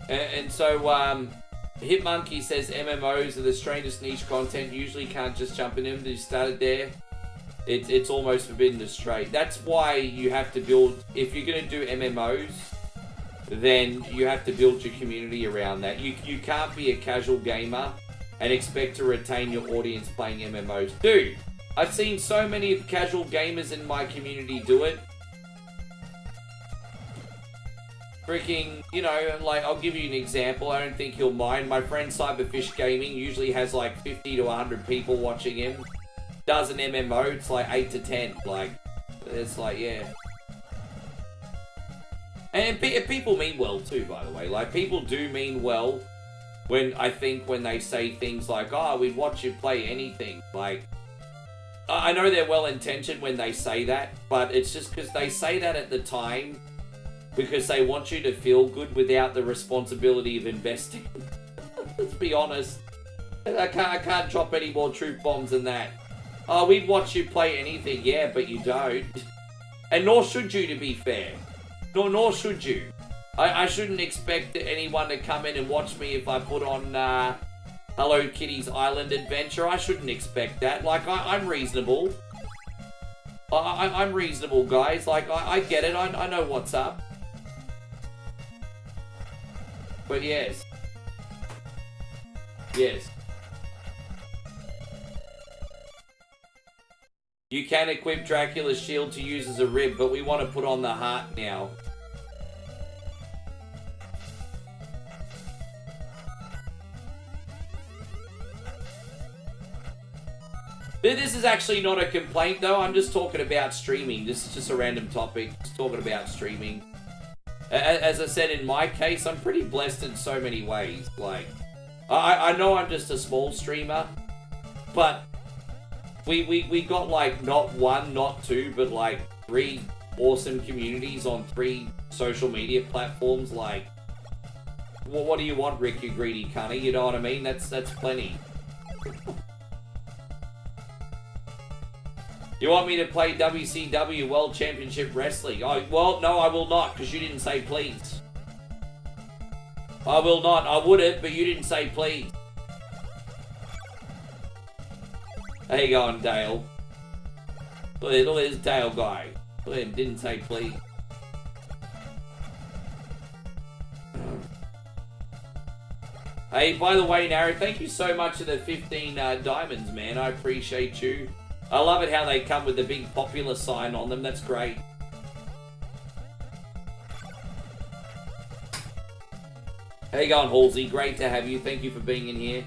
And so, Hitmonkey says MMOs are the strangest niche content. Usually can't just jump in them. You started there. It's almost forbidden to stray. That's why you have to build... If you're going to do MMOs, then you have to build your community around that. You can't be a casual gamer and expect to retain your audience playing MMOs. Dude, I've seen so many casual gamers in my community do it. Freaking, you know, like, I'll give you an example. I don't think you'll mind. My friend Cyberfish Gaming usually has like 50 to 100 people watching him. Does an MMO, it's like 8 to 10. Like, it's like, yeah. And people mean well too, by the way. Like, people do mean well when they say things like, oh, we'd watch you play anything. Like, I know they're well-intentioned when they say that, but it's just because they say that at the time because they want you to feel good without the responsibility of investing. Let's be honest. I can't drop any more truth bombs than that. Oh, we'd watch you play anything. Yeah, but you don't. And nor should you, to be fair. Nor should you. I shouldn't expect anyone to come in and watch me if I put on Hello Kitty's Island Adventure. I shouldn't expect that. Like, I'm reasonable. I'm reasonable, guys. Like, I get it. I know what's up. But yes. Yes. You can equip Dracula's shield to use as a rib, but we want to put on the heart now. This is actually not a complaint, though. I'm just talking about streaming. This is just a random topic. Just talking about streaming. As I said, in my case, I'm pretty blessed in so many ways. Like, I know I'm just a small streamer, but we got, like, not one, not two, but, like, 3 awesome communities on 3 social media platforms. Like, what do you want, Rick, you greedy cunny? You know what I mean? That's plenty. You want me to play WCW World Championship Wrestling? Oh, well, no, I will not, because you didn't say please. I will not. I would have, but you didn't say please. How you going, Dale? Look at this Dale guy. Look at him, didn't say please. Hey, by the way, Naro, thank you so much for the 15 diamonds, man. I appreciate you. I love it how they come with the big popular sign on them. That's great. How you going, Halsey? Great to have you. Thank you for being in here.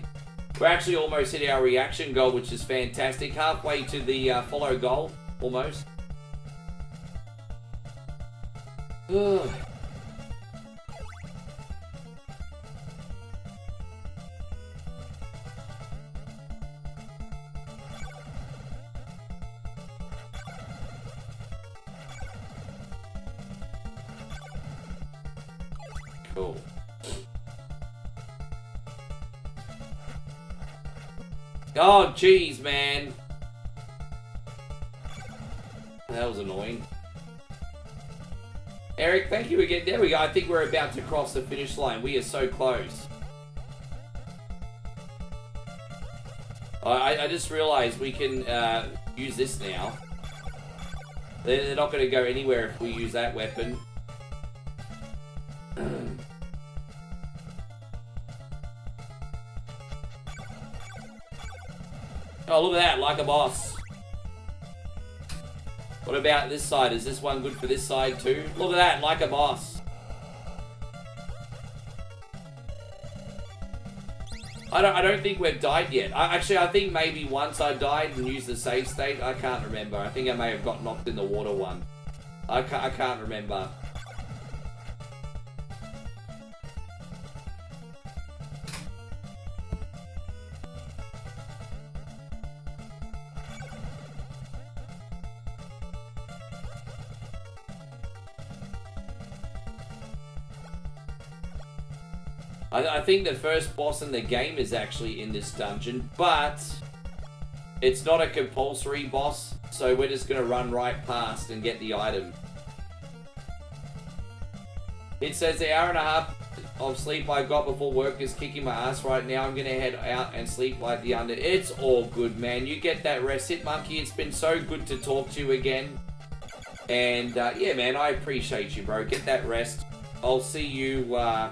We're actually almost hit our reaction goal, which is fantastic. Halfway to the follow goal, almost. Ugh. Cool. Oh, jeez, man. That was annoying. Eric, thank you again. There we go. I think we're about to cross the finish line. We are so close. I just realized we can use this now. They're not going to go anywhere if we use that weapon. Oh, look at that, like a boss. What about this side? Is this one good for this side too? Look at that, like a boss. I don't think we've died yet. Actually, I think maybe once I died and used the save state. I can't remember. I think I may have got knocked in the water one. I can't remember. I think the first boss in the game is actually in this dungeon, but it's not a compulsory boss, so we're just going to run right past and get the item. It says the hour and a half of sleep I got before work is kicking my ass right now. I'm gonna head out and sleep like the under. It's all good, man. You get that rest. Hit Monkey, it's been so good to talk to you again. And yeah, man, I appreciate you, bro. Get that rest. I'll see you, well,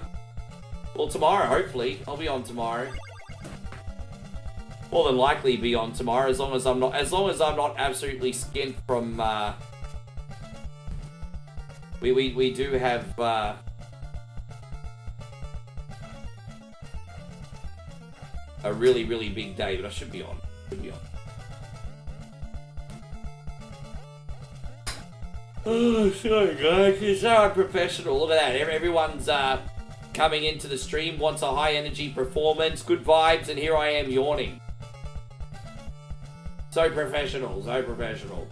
tomorrow, hopefully. I'll be on tomorrow. More than likely be on tomorrow, as long as I'm not absolutely skint from, we do have, a really, really big day, but I should be on. Oh, sorry guys, it's so unprofessional. Look at that. Everyone's coming into the stream, wants a high energy performance, good vibes, and here I am yawning. So professional, so professional.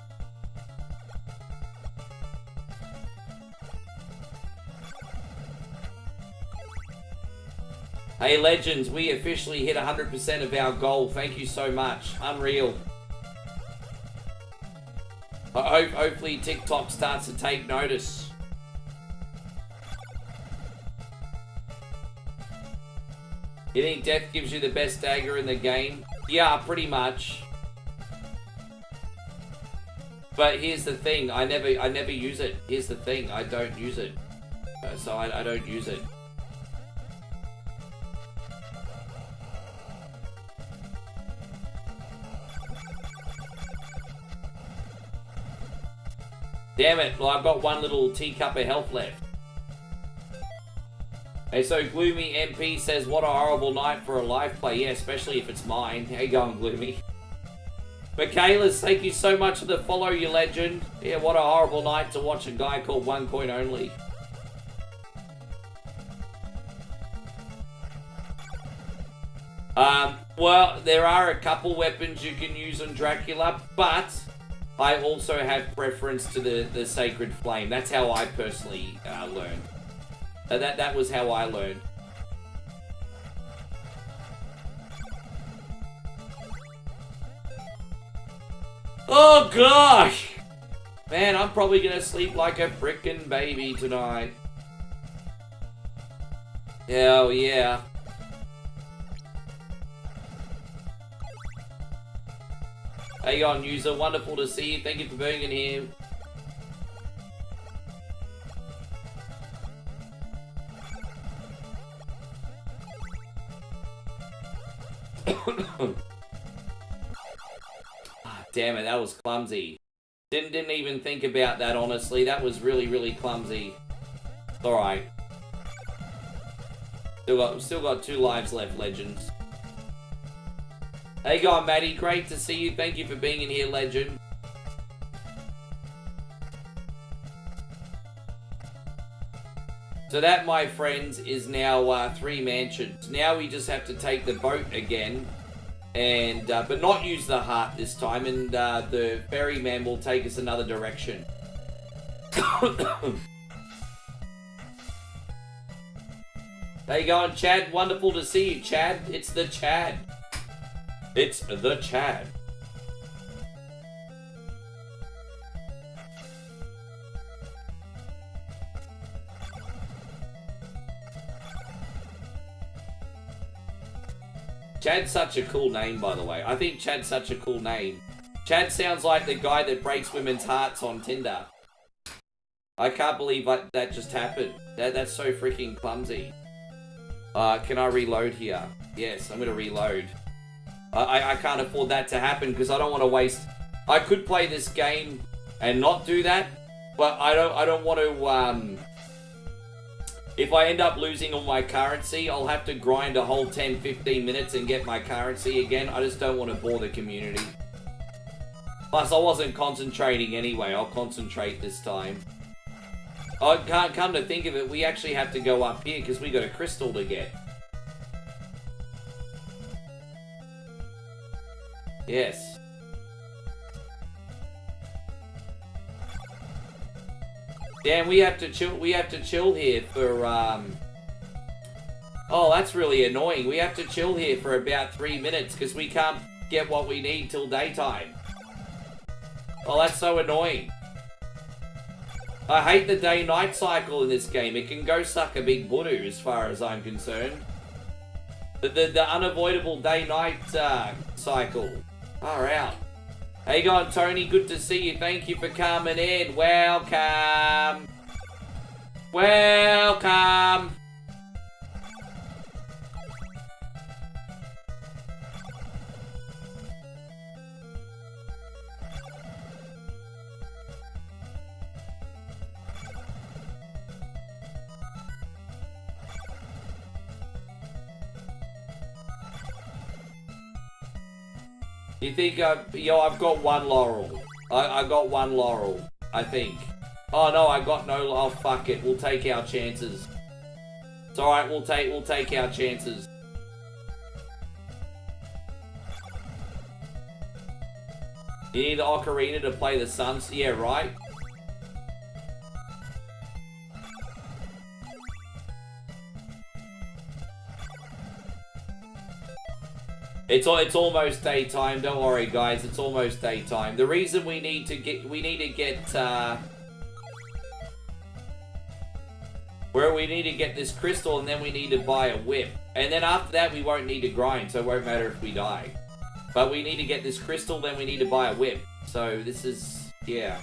Hey legends, we officially hit 100% of our goal. Thank you so much. Unreal. Hopefully TikTok starts to take notice. You think death gives you the best dagger in the game? Yeah, pretty much. But here's the thing, I never use it. Here's the thing, I don't use it. So I don't use it. Damn it, well, I've got one little teacup of health left. Hey, so Gloomy MP says, what a horrible night for a live play. Yeah, especially if it's mine. How you going, Gloomy? Michaelis, thank you so much for the follow, you legend. Yeah, what a horrible night to watch a guy called One Coin Only. Well, there are a couple weapons you can use on Dracula, but I also have preference to the Sacred Flame. That's how I personally learned. That was how I learned. Oh gosh! Man, I'm probably gonna sleep like a frickin' baby tonight. Hell yeah. How you going, user? Wonderful to see you. Thank you for being in here. Damn it, that was clumsy. Didn't even think about that, honestly. That was really, really clumsy. Alright. Still got 2 lives left, legends. How you going, Maddie? Great to see you. Thank you for being in here, legend. So that, my friends, is now 3 mansions. Now we just have to take the boat again, and but not use the heart this time, and the ferryman will take us another direction. How you going, Chad? Wonderful to see you, Chad. It's the Chad. It's the Chad. Chad's such a cool name, by the way. I think Chad's such a cool name. Chad sounds like the guy that breaks women's hearts on Tinder. I can't believe that just happened. That's so freaking clumsy. Can I reload here? Yes, I'm gonna reload. I can't afford that to happen because I don't want to waste... I could play this game and not do that, but I don't want to... If I end up losing all my currency, I'll have to grind a whole 10-15 minutes and get my currency again. I just don't want to bore the community. Plus, I wasn't concentrating anyway. I'll concentrate this time. I can't come to think of it, we actually have to go up here because we got a crystal to get. Yes. Damn, we have to chill here for, Oh, that's really annoying. We have to chill here for about 3 minutes because we can't get what we need till daytime. Oh, that's so annoying. I hate the day-night cycle in this game. It can go suck a big budu as far as I'm concerned. The unavoidable day-night cycle. Far out. How you going, Tony? Good to see you. Thank you for coming in. Welcome. Welcome. You think, I've got one laurel. I got one laurel, I think. Oh no, I got no, oh fuck it, we'll take our chances. It's alright, we'll take our chances. You need the ocarina to play the Suns, yeah, right? It's almost daytime. Don't worry, guys. It's almost daytime. The reason we need to get this crystal, and then we need to buy a whip, and then after that we won't need to grind, so it won't matter if we die. But we need to get this crystal, then we need to buy a whip. So this is, yeah,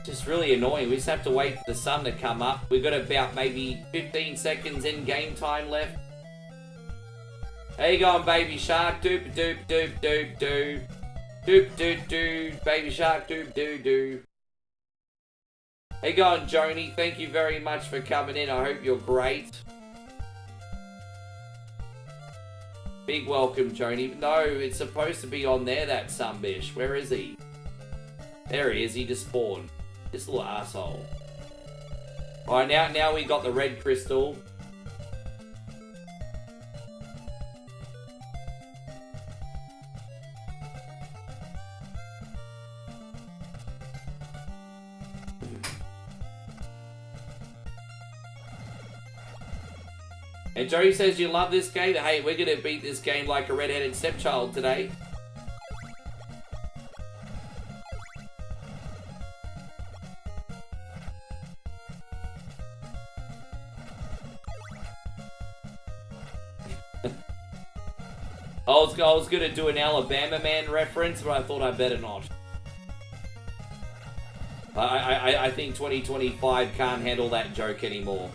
just really annoying. We just have to wait for the sun to come up. We've got about maybe 15 seconds in game time left. How you going, Baby Shark? Doop doop doop doop doop. Doop doop doop. Baby Shark doop doop doop. How you going, Joni? Thank you very much for coming in. I hope you're great. Big welcome, Joni. No, it's supposed to be on there, that sunbish. Where is he? There he is. He just spawned. This little asshole. Alright, now we got the red crystal. And Joey says you love this game. Hey, we're going to beat this game like a red-headed stepchild today. I was going to do an Alabama Man reference, but I thought I better not. I think 2025 can't handle that joke anymore.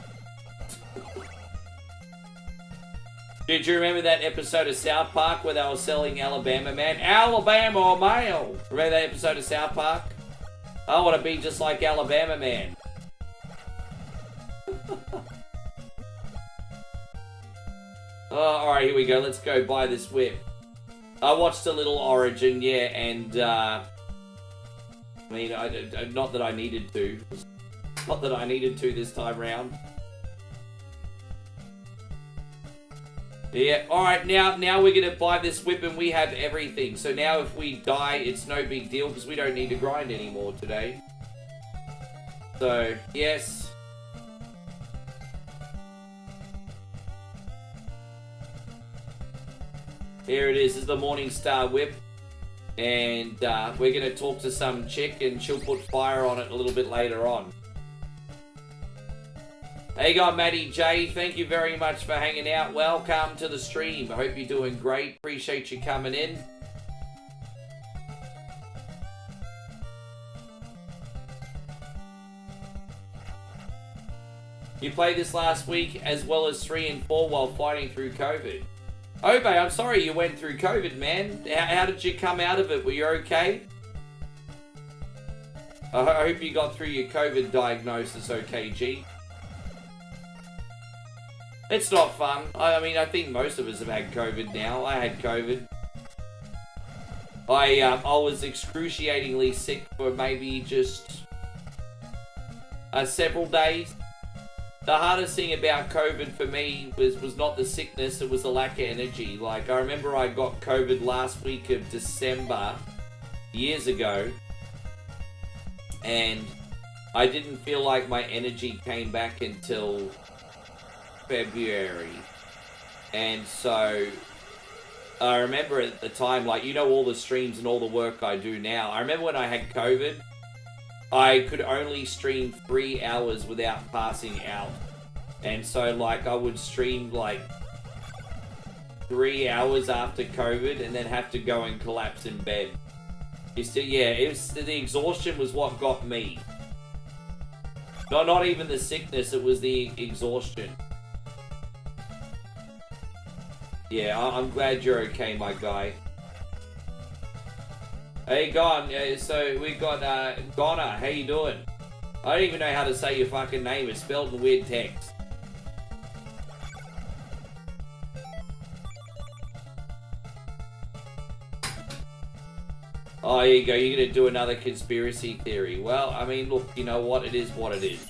Did you remember that episode of South Park where they were selling Alabama Man? Alabama Mail! Remember that episode of South Park? I want to be just like Alabama Man. Oh, alright, here we go. Let's go buy this whip. I watched a little Origin, yeah, and, I mean, not that I needed to. Not that I needed to this time round. Yeah, alright, now we're going to buy this whip and we have everything. So now if we die, it's no big deal because we don't need to grind anymore today. So, yes. Here it is. This is the Morningstar whip. And we're going to talk to some chick and she'll put fire on it a little bit later on. Hey, God, Maddie J, thank you very much for hanging out. Welcome to the stream. I hope you're doing great. Appreciate you coming in. You played this last week as well as 3 and 4 while fighting through COVID. Obe, I'm sorry you went through COVID, man. How did you come out of it? Were you okay? I hope you got through your COVID diagnosis okay, G. It's not fun. I mean, I think most of us have had COVID now. I had COVID. I was excruciatingly sick for maybe just several days. The hardest thing about COVID for me was not the sickness, it was the lack of energy. Like, I remember I got COVID last week of December, years ago, and I didn't feel like my energy came back until February. And so I remember at the time, like, you know, all the streams and all the work I do now. I remember when I had COVID, I could only stream 3 hours without passing out. And so, like, I would stream, like, 3 hours after COVID and then have to go and collapse in bed. It was the exhaustion was what got me. Not even the sickness, it was the exhaustion. Yeah, I'm glad you're okay, my guy. Hey, Gon, so we got, Gonna, how you doing? I don't even know how to say your fucking name, it's spelled in weird text. Oh, here you go, you're gonna do another conspiracy theory. Well, I mean, look, you know what? It is what it is.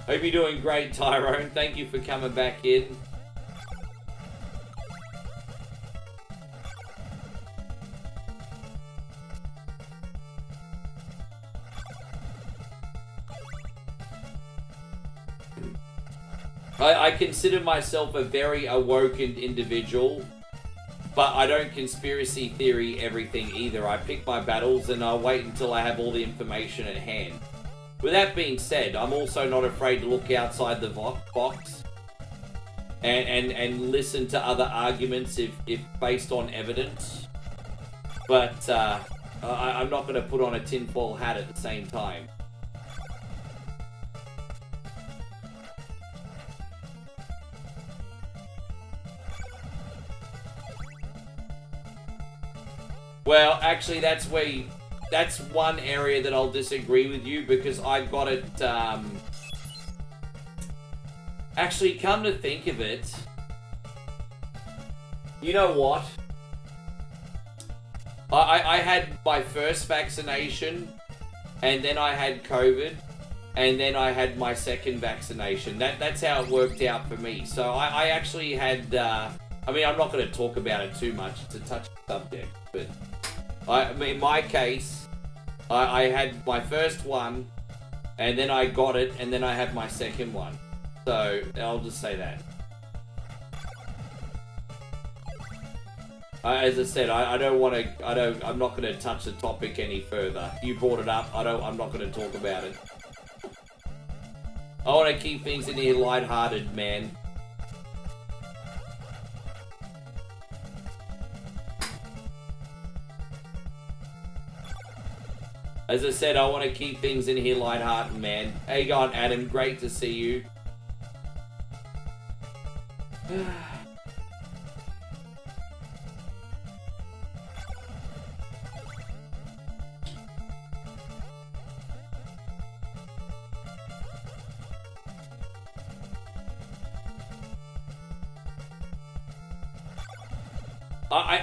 Hope you're doing great, Tyrone. Thank you for coming back in. I consider myself a very awoken individual, but I don't conspiracy theory everything either. I pick my battles and I'll wait until I have all the information at hand. With that being said, I'm also not afraid to look outside the box and listen to other arguments if based on evidence. But I'm not going to put on a tinfoil hat at the same time. Well, actually, that's one area that I'll disagree with you, because I got it, actually, come to think of it, you know what? I had my first vaccination, and then I had COVID, and then I had my second vaccination. That's how it worked out for me. So I actually had, I mean, I'm not going to talk about it too much. It's a touchy subject, but in my case, I had my first one, and then I got it, and then I had my second one. So I'll just say that. As I said, I don't want to. I'm not going to touch the topic any further. You brought it up. I'm not going to talk about it. I want to keep things in here lighthearted, man. As I said, I want to keep things in here lighthearted, man. How you going, Adam? Great to see you.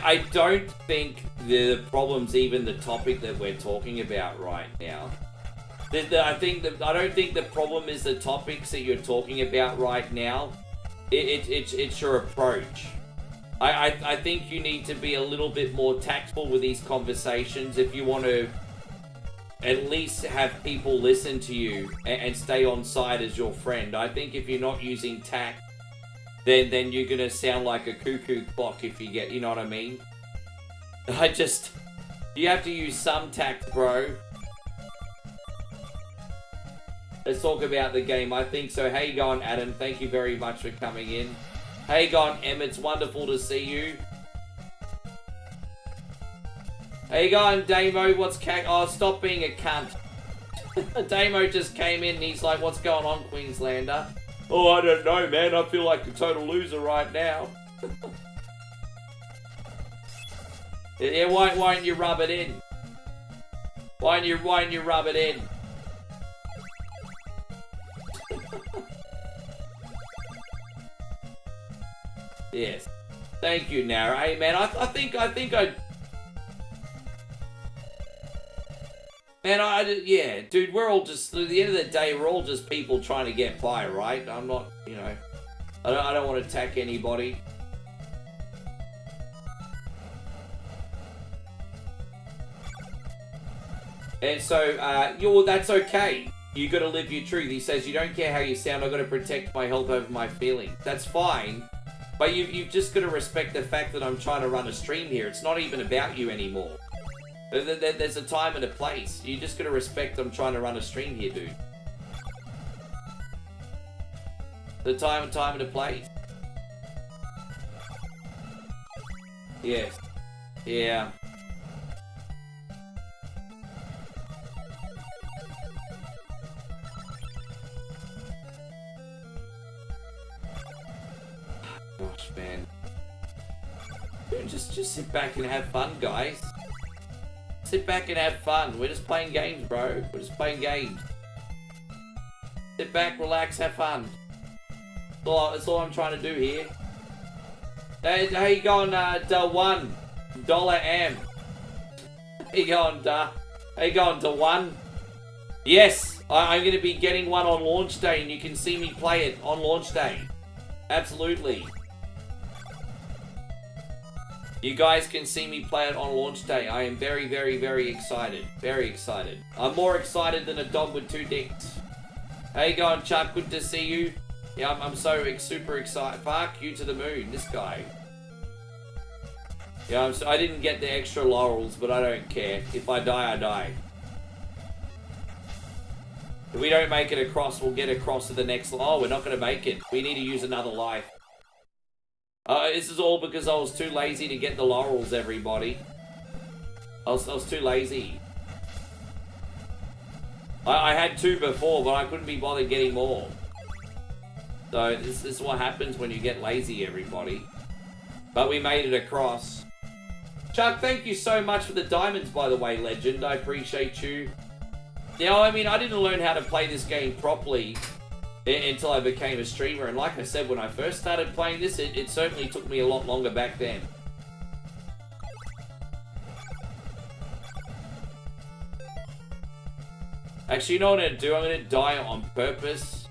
I don't think the problem's even the topic that we're talking about right now. I don't think the problem is the topics that you're talking about right now. It's your approach. I think you need to be a little bit more tactful with these conversations if you want to at least have people listen to you and stay on side as your friend. I think if you're not using tact, then you're gonna sound like a cuckoo clock if you get, you know what I mean? You have to use some tact, bro. Let's talk about the game. I think so. How you going, Adam? Thank you very much for coming in. How you going, Em? It's wonderful to see you. How you going, Damo? Oh, stop being a cunt. Damo just came in and he's like, what's going on, Queenslander? Oh, I don't know, man. I feel like a total loser right now. Yeah, why don't you rub it in? Why don't you rub it in? Yes. Thank you, Nara. Hey, man, I think Man, yeah, dude, we're all just, at the end of the day, we're all just people trying to get by, right? I'm not, you know, I don't want to attack anybody. And so, that's okay. You got to live your truth. He says, you don't care how you sound, I got to protect my health over my feelings. That's fine. But you've just got to respect the fact that I'm trying to run a stream here. It's not even about you anymore. There's a time and a place. You just got to respect I'm trying to run a stream here, dude. The time and a place. Yes. Yeah. Gosh, man. Dude, just sit back and have fun, guys. Sit back and have fun. We're just playing games, bro. We're just playing games. Sit back, relax, have fun. That's all I'm trying to do here. Hey, how you going, $1 am? How you going, How you going, $1? Yes, I'm going to be getting one on launch day, and you can see me play it on launch day. Absolutely. You guys can see me play it on launch day. I am very, very, very excited. Very excited. I'm more excited than a dog with 2 dicks. How you going, Chuck? Good to see you. Yeah, I'm so super excited. Fuck you to the moon, this guy. Yeah, I didn't get the extra laurels, but I don't care. If I die, I die. If we don't make it across, we'll get across to the next... Oh, we're not going to make it. We need to use another life. This is all because I was too lazy to get the laurels, everybody. I was too lazy. I had 2 before, but I couldn't be bothered getting more. So this is what happens when you get lazy, everybody. But we made it across. Chuck, thank you so much for the diamonds, by the way, legend. I appreciate you. Now, I mean, I didn't learn how to play this game properly until I became a streamer. And like I said, when I first started playing this, it certainly took me a lot longer back then. Actually, you know what I'm going to do? I'm going to die on purpose.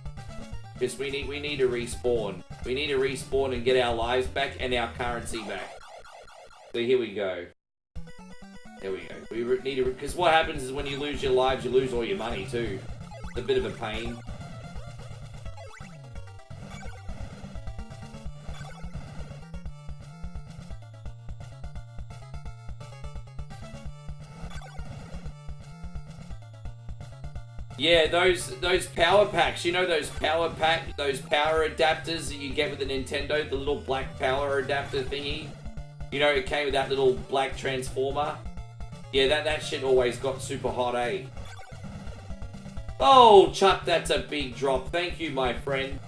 Because we need to respawn. We need to respawn and get our lives back and our currency back. So here we go. There we go. We need to... Because what happens is when you lose your lives, you lose all your money too. It's a bit of a pain. Yeah, those power packs. You know those power adapters that you get with the Nintendo, the little black power adapter thingy. You know, it came with that little black transformer. Yeah, that shit always got super hot, eh? Oh, Chuck, that's a big drop. Thank you, my friend.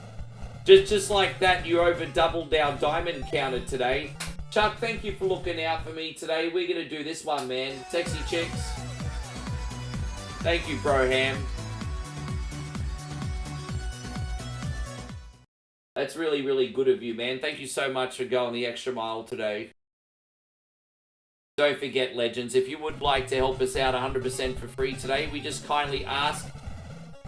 Just like that, you over doubled our diamond counter today. Chuck, thank you for looking out for me today. We're gonna do this one, man. Sexy chicks. Thank you, Broham. That's really, really good of you, man. Thank you so much for going the extra mile today. Don't forget, legends, if you would like to help us out 100% for free today, we just kindly ask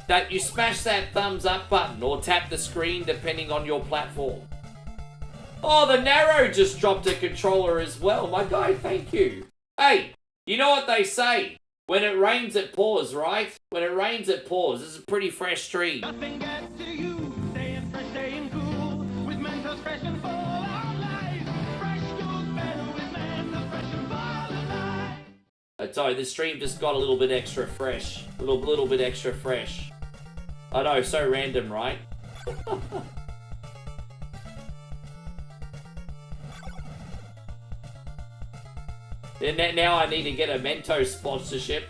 that you smash that thumbs up button or tap the screen depending on your platform. Oh, the Narrow just dropped a controller as well. My guy, thank you. Hey, you know what they say? When it rains, it pours, right? When it rains, it pours. This is a pretty fresh stream. Nothing gets to you. Staying fresh, staying cool. With Mentos fresh and full of life. Fresh goes better with Mentos fresh and full of life. Sorry, this stream just got a little bit extra fresh. A little bit extra fresh. I know, so random, right? And now I need to get a Mentos sponsorship.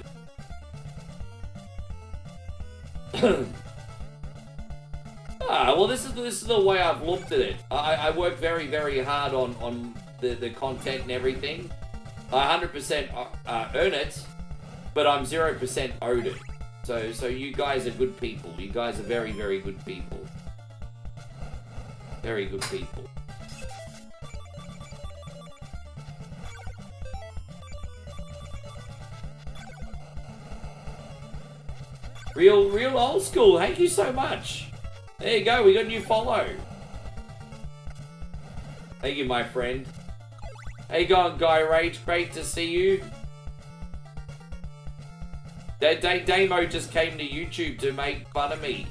Well, this is the way I've looked at it. I work very, very hard on the content and everything. I 100% earn it, but I'm 0% owed it. So you guys are good people. You guys are very, very good people. Very good people. Real old school. Thank you so much. There you go. We got a new follow. Thank you, my friend. How you going, Guy Rage? Great to see you. Damo just came to YouTube to make fun of me.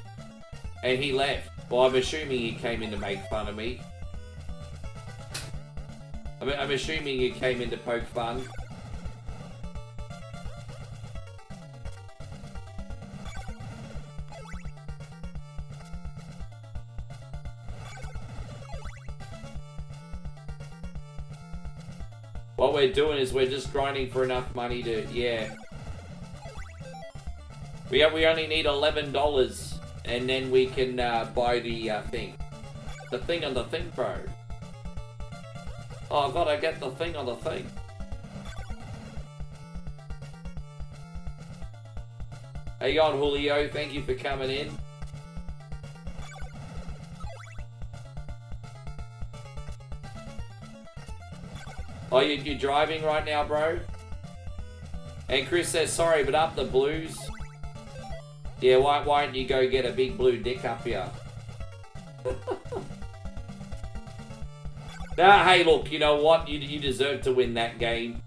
And he left. Well, I'm assuming he came in to make fun of me. I'm assuming you came in to poke fun. What we're doing is we're just grinding for enough money to, yeah. We only need $11, and then we can buy the thing. The thing on the thing, bro. Oh, I gotta get the thing on the thing. How you going, Julio? Thank you for coming in. Oh, you're driving right now, bro? And Chris says, sorry, but up the blues. Yeah, why don't you go get a big blue dick up here? Nah, hey, look, you know what? You deserve to win that game.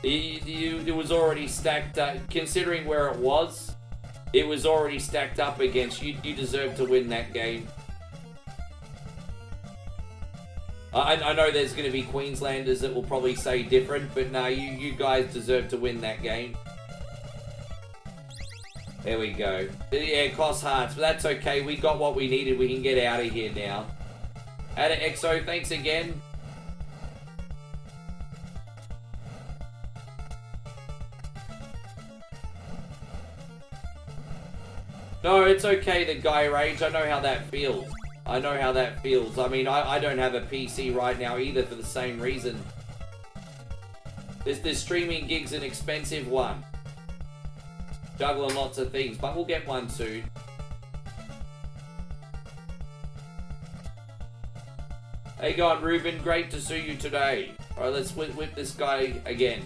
It was already stacked up. Considering where it was already stacked up against you. You deserve to win that game. I know there's going to be Queenslanders that will probably say different, but no, you guys deserve to win that game. There we go. Yeah, it costs hearts, but that's okay. We got what we needed. We can get out of here now. Ada XO, thanks again. No, it's okay, the guy rage. I know how that feels. I know how that feels. I mean, I don't have a PC right now either for the same reason. This streaming gig's an expensive one. Juggling lots of things, but we'll get one soon. Hey, God, Ruben, great to see you today. Alright, let's whip this guy again.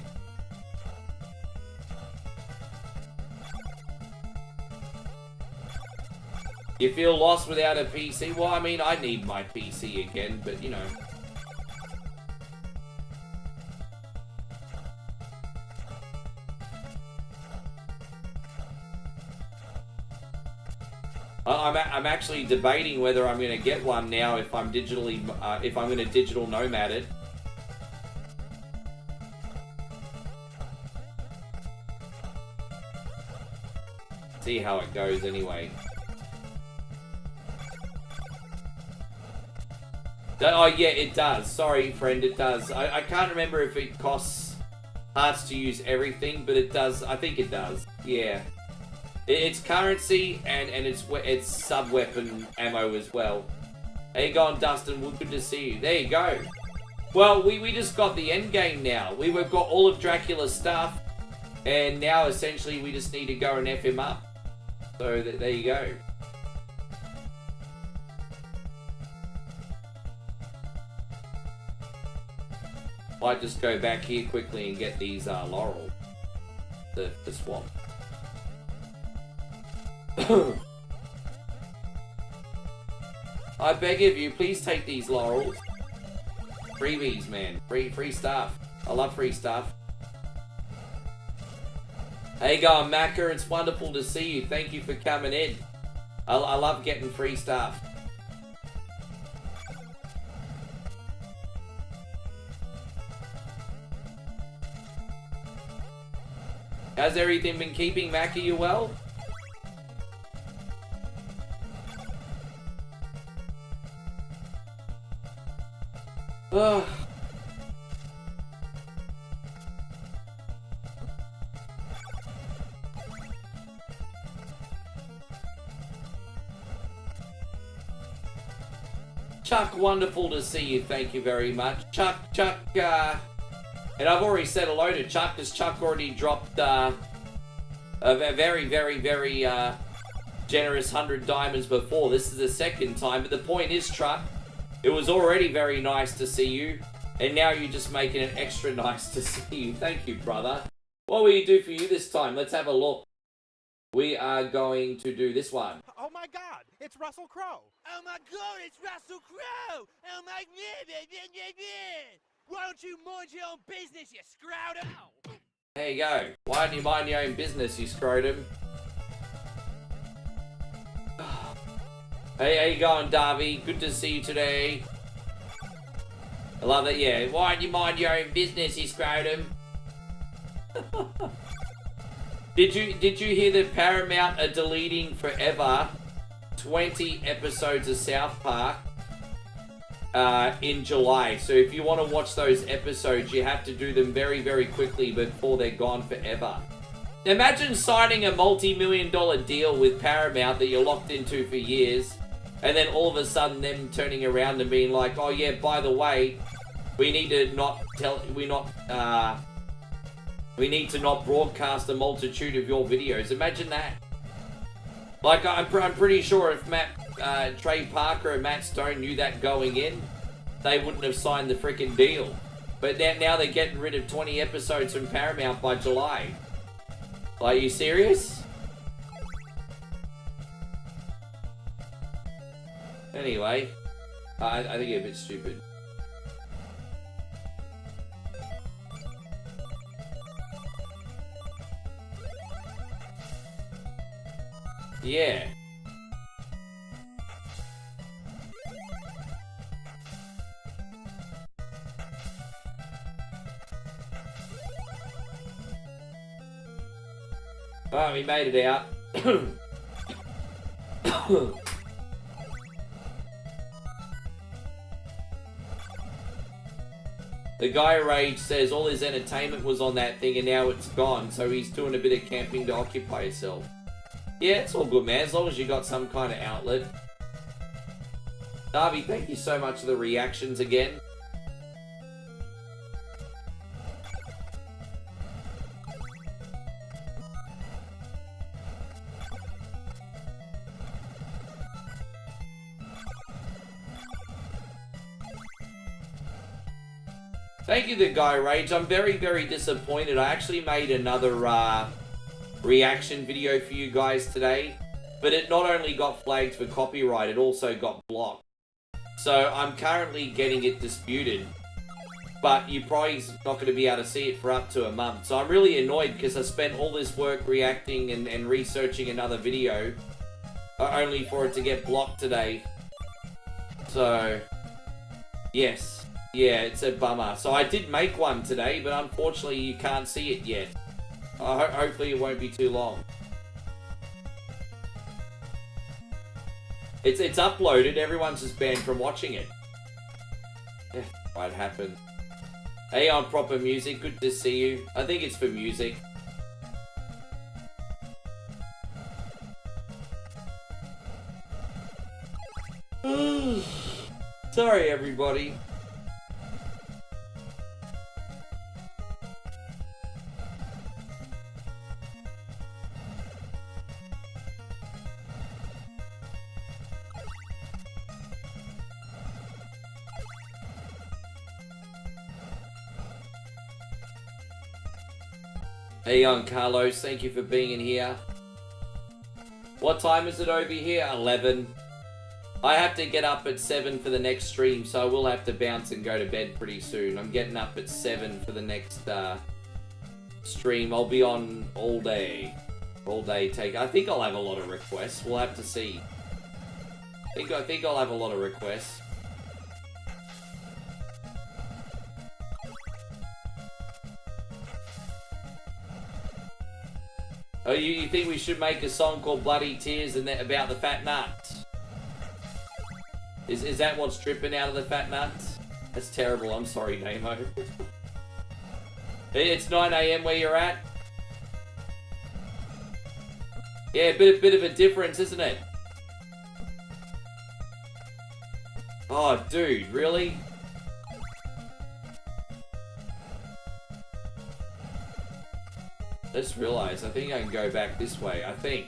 You feel lost without a PC? Well, I mean, I need my PC again, but you know. I'm actually debating whether I'm going to get one now if I'm digitally, if I'm going to digital nomad it. See how it goes anyway. Oh yeah, it does. Sorry, friend, it does. I can't remember if it costs hearts to use everything, but it does. I think it does. Yeah. It's currency and it's sub-weapon ammo as well. How you going, Dustin? Well, good to see you. There you go. Well, we just got the end game now. We've got all of Dracula's stuff, and now essentially we just need to go and F him up. So there you go. Might just go back here quickly and get these laurel. The swamp. I beg of you, please take these laurels. Freebies, man. Free stuff. I love free stuff. Hey, going, Macca. It's wonderful to see you. Thank you for coming in. I love getting free stuff. How's everything been keeping, Macca? You well? Ugh. Chuck, wonderful to see you. Thank you very much. Chuck, and I've already said hello to Chuck, because Chuck already dropped a very generous 100 diamonds before. This is the second time, but the point is, Chuck, it was already very nice to see you, and now you're just making it extra nice to see you. Thank you, brother. What will you do for you this time? Let's have a look. We are going to do this one. Oh my God, it's Russell Crowe. Oh my God, it's Russell Crowe. Oh my God. Why don't you mind your own business, you scrotum? There you go. Why don't you mind your own business, you scrotum? Hey, how you going, Darby? Good to see you today. I love that, yeah. Why don't you mind your own business, you scrotum? Did you hear that Paramount are deleting forever 20 episodes of South Park in July? So if you want to watch those episodes, you have to do them very, very quickly before they're gone forever. Imagine signing a multi-million-dollar deal with Paramount that you're locked into for years, and then all of a sudden them turning around and being like, oh yeah, by the way, we need to not broadcast a multitude of your videos. Imagine that. Like, I'm pretty sure if Trey Parker and Matt Stone knew that going in, they wouldn't have signed the freaking deal. But now they're getting rid of 20 episodes from Paramount by July. Are you serious? Anyway, I think you're a bit stupid. Yeah. Alright, we made it out. The guy Rage says all his entertainment was on that thing and now it's gone, so he's doing a bit of camping to occupy himself. Yeah, it's all good, man, as long as you got some kind of outlet. Darby, thank you so much for the reactions again. Thank you, the guy Rage. I'm very, very disappointed. I actually made another reaction video for you guys today, but it not only got flagged for copyright, it also got blocked. So I'm currently getting it disputed, but you're probably not going to be able to see it for up to a month. So I'm really annoyed because I spent all this work reacting and researching another video only for it to get blocked today. So, yes. Yeah, it's a bummer. So I did make one today, but unfortunately you can't see it yet. Hopefully it won't be too long. It's uploaded, everyone's just banned from watching it. Yeah, might happen. Hey, on Proper Music, good to see you. I think it's for music. Sorry, everybody. Hey, young Carlos, thank you for being in here. What time is it over here? 11. I have to get up at 7 for the next stream, so I will have to bounce and go to bed pretty soon. I'm getting up at 7 for the next stream. I'll be on all day. All day. I think I'll have a lot of requests. We'll have to see. I think I'll have a lot of requests. Oh, you think we should make a song called Bloody Tears and about the fat nuts? Is that what's dripping out of the fat nuts? That's terrible. I'm sorry, Nemo. It's 9 AM where you're at. Yeah, bit of a difference, isn't it? Oh, dude, really? I just realized, I think I can go back this way, I think.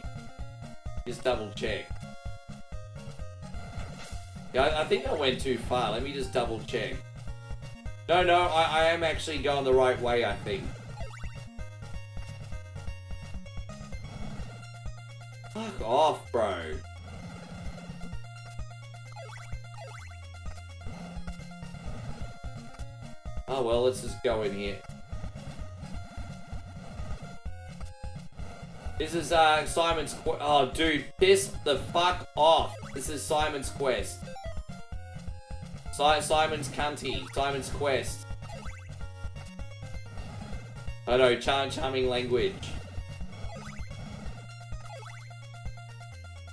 Just double check. Yeah, I think I went too far. Let me just double check. No, I am actually going the right way, I think. Fuck off, bro. Oh well, let's just go in here. This is Simon's quest. Oh, dude, piss the fuck off. This is Simon's quest. Simon's cunty. Simon's quest. I know, charming language.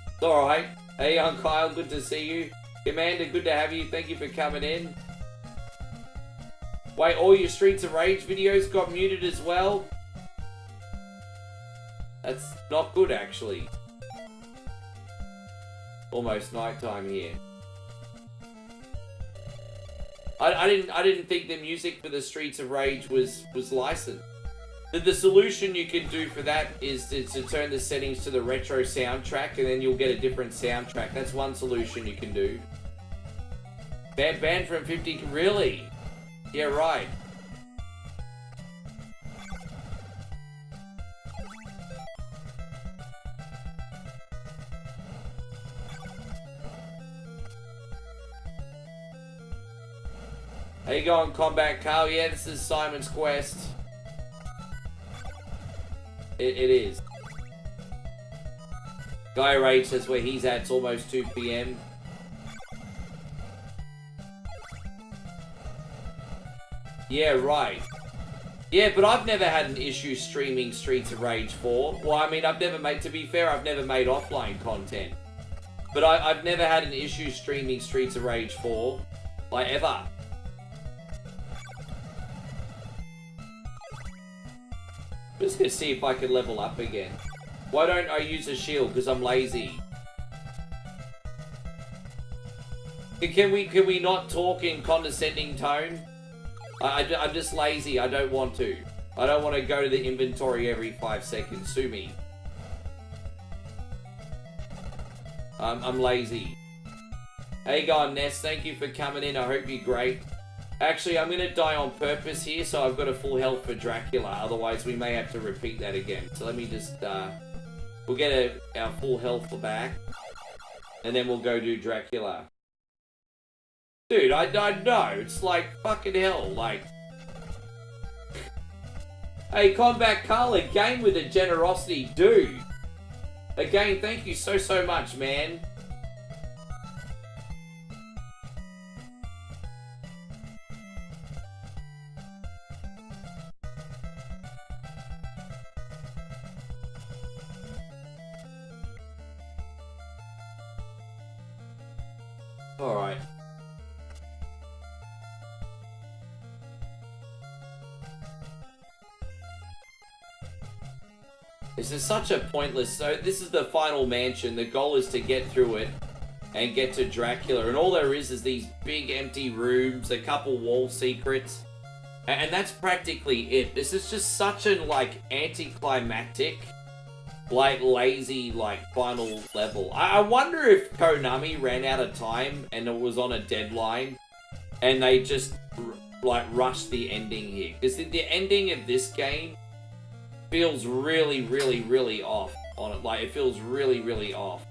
It's alright. Hey, I'm Kyle, good to see you. Commander, good to have you. Thank you for coming in. Wait, all your Streets of Rage videos got muted as well? That's not good, actually. Almost nighttime here. I didn't think the music for the Streets of Rage was licensed. The solution you can do for that is to turn the settings to the retro soundtrack, and then you'll get a different soundtrack. That's one solution you can do. Banned from 50, really? Yeah, right. How you going, Combat Carl? Yeah, this is Simon's quest. It is. Guy Rage says where he's at, it's almost 2 PM. Yeah, right. Yeah, but I've never had an issue streaming Streets of Rage 4. Well, I mean, to be fair, I've never made offline content. But I've never had an issue streaming Streets of Rage 4. Like, ever. I'm just gonna see if I can level up again. Why don't I use a shield? Because I'm lazy. Can we not talk in condescending tone? I'm just lazy. I don't want to. I don't want to go to the inventory every 5 seconds. Sue me. I'm lazy. Hey, going Ness. Thank you for coming in. I hope you're great. Actually, I'm going to die on purpose here, so I've got a full health for Dracula. Otherwise, we may have to repeat that again. So let me just... we'll get our full health back. And then we'll go do Dracula. Dude, I don't know. It's like fucking hell. Like... Hey, Combat Carl, again with a generosity. Dude. Again, thank you so much, man. Alright. This is such a pointless... So, this is the final mansion. The goal is to get through it and get to Dracula. And all there is these big empty rooms, a couple wall secrets. And that's practically it. This is just such an, like, anticlimactic... like, lazy, like, final level. I wonder if Konami ran out of time and it was on a deadline and they just, like, rushed the ending here. Because the ending of this game feels really off on it. Like, it feels really off.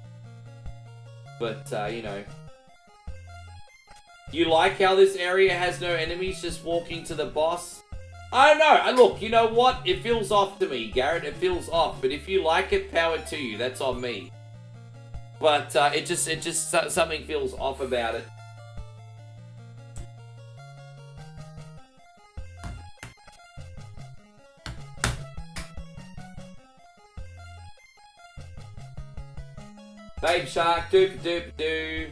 But, you know. You like how this area has no enemies, just walking to the boss? I don't know. Look, you know what? It feels off to me, Garrett. It feels off. But if you like it, power to you. That's on me. But it just something feels off about it. Babe Shark, doop.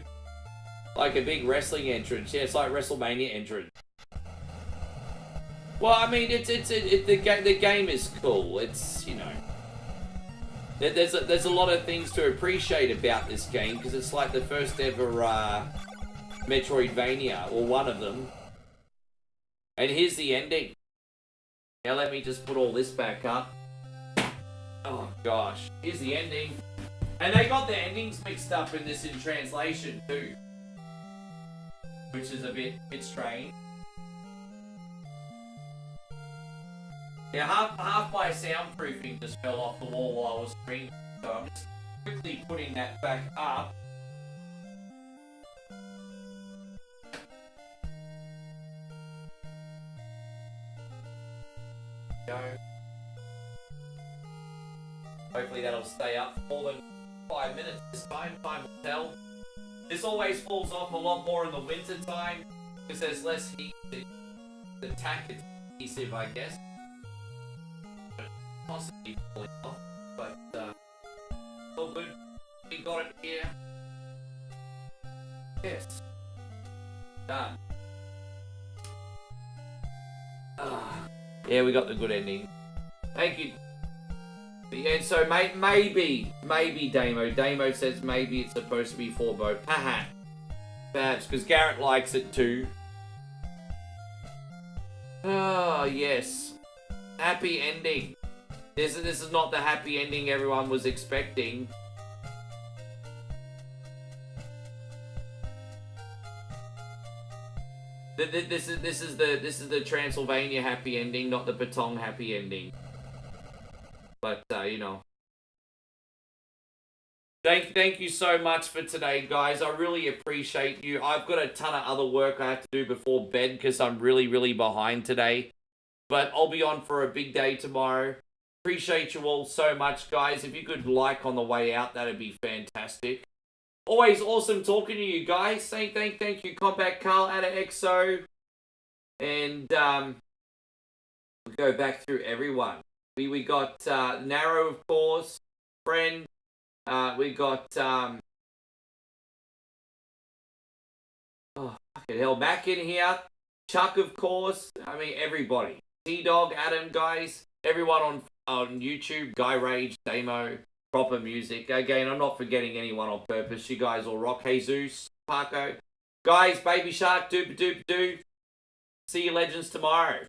Like a big wrestling entrance. Yeah, it's like WrestleMania entrance. Well, I mean, the game is cool. It's, you know, there's a lot of things to appreciate about this game because it's like the first ever Metroidvania, or one of them. And here's the ending. Now let me just put all this back up. Oh gosh, here's the ending. And they got the endings mixed up in this in translation too, which is a bit strange. Yeah, half my soundproofing just fell off the wall while I was streaming, so I'm just quickly putting that back up. Go. Hopefully that'll stay up for more than 5 minutes this time. Time will tell. This always falls off a lot more in the winter time. Because there's less heat. The attack is adhesive, I guess. Possibly falling off, but all good. We got it here. Yes. Done. Yeah, we got the good ending. Thank you. And so maybe Damo says maybe it's supposed to be for both. Haha. Perhaps because Garrett likes it too. Oh yes, happy ending. This is not the happy ending everyone was expecting. This is the Transylvania happy ending, not the Patong happy ending. But you know. Thank you so much for today, guys. I really appreciate you. I've got a ton of other work I have to do before bed because I'm really behind today. But I'll be on for a big day tomorrow. Appreciate you all so much, guys. If you could like on the way out, that'd be fantastic. Always awesome talking to you guys. Thank you, Combat Carl, Ada XO. And we'll go back through everyone. We got Narrow, of course, Friend. We got oh fucking hell, Mac in here. Chuck, of course. I mean everybody. T-Dog, Adam, guys. Everyone on YouTube, Guy Rage, Damo, Proper Music. Again, I'm not forgetting anyone on purpose. You guys all rock. Jesus, Paco. Guys, Baby Shark, doop. See you legends tomorrow.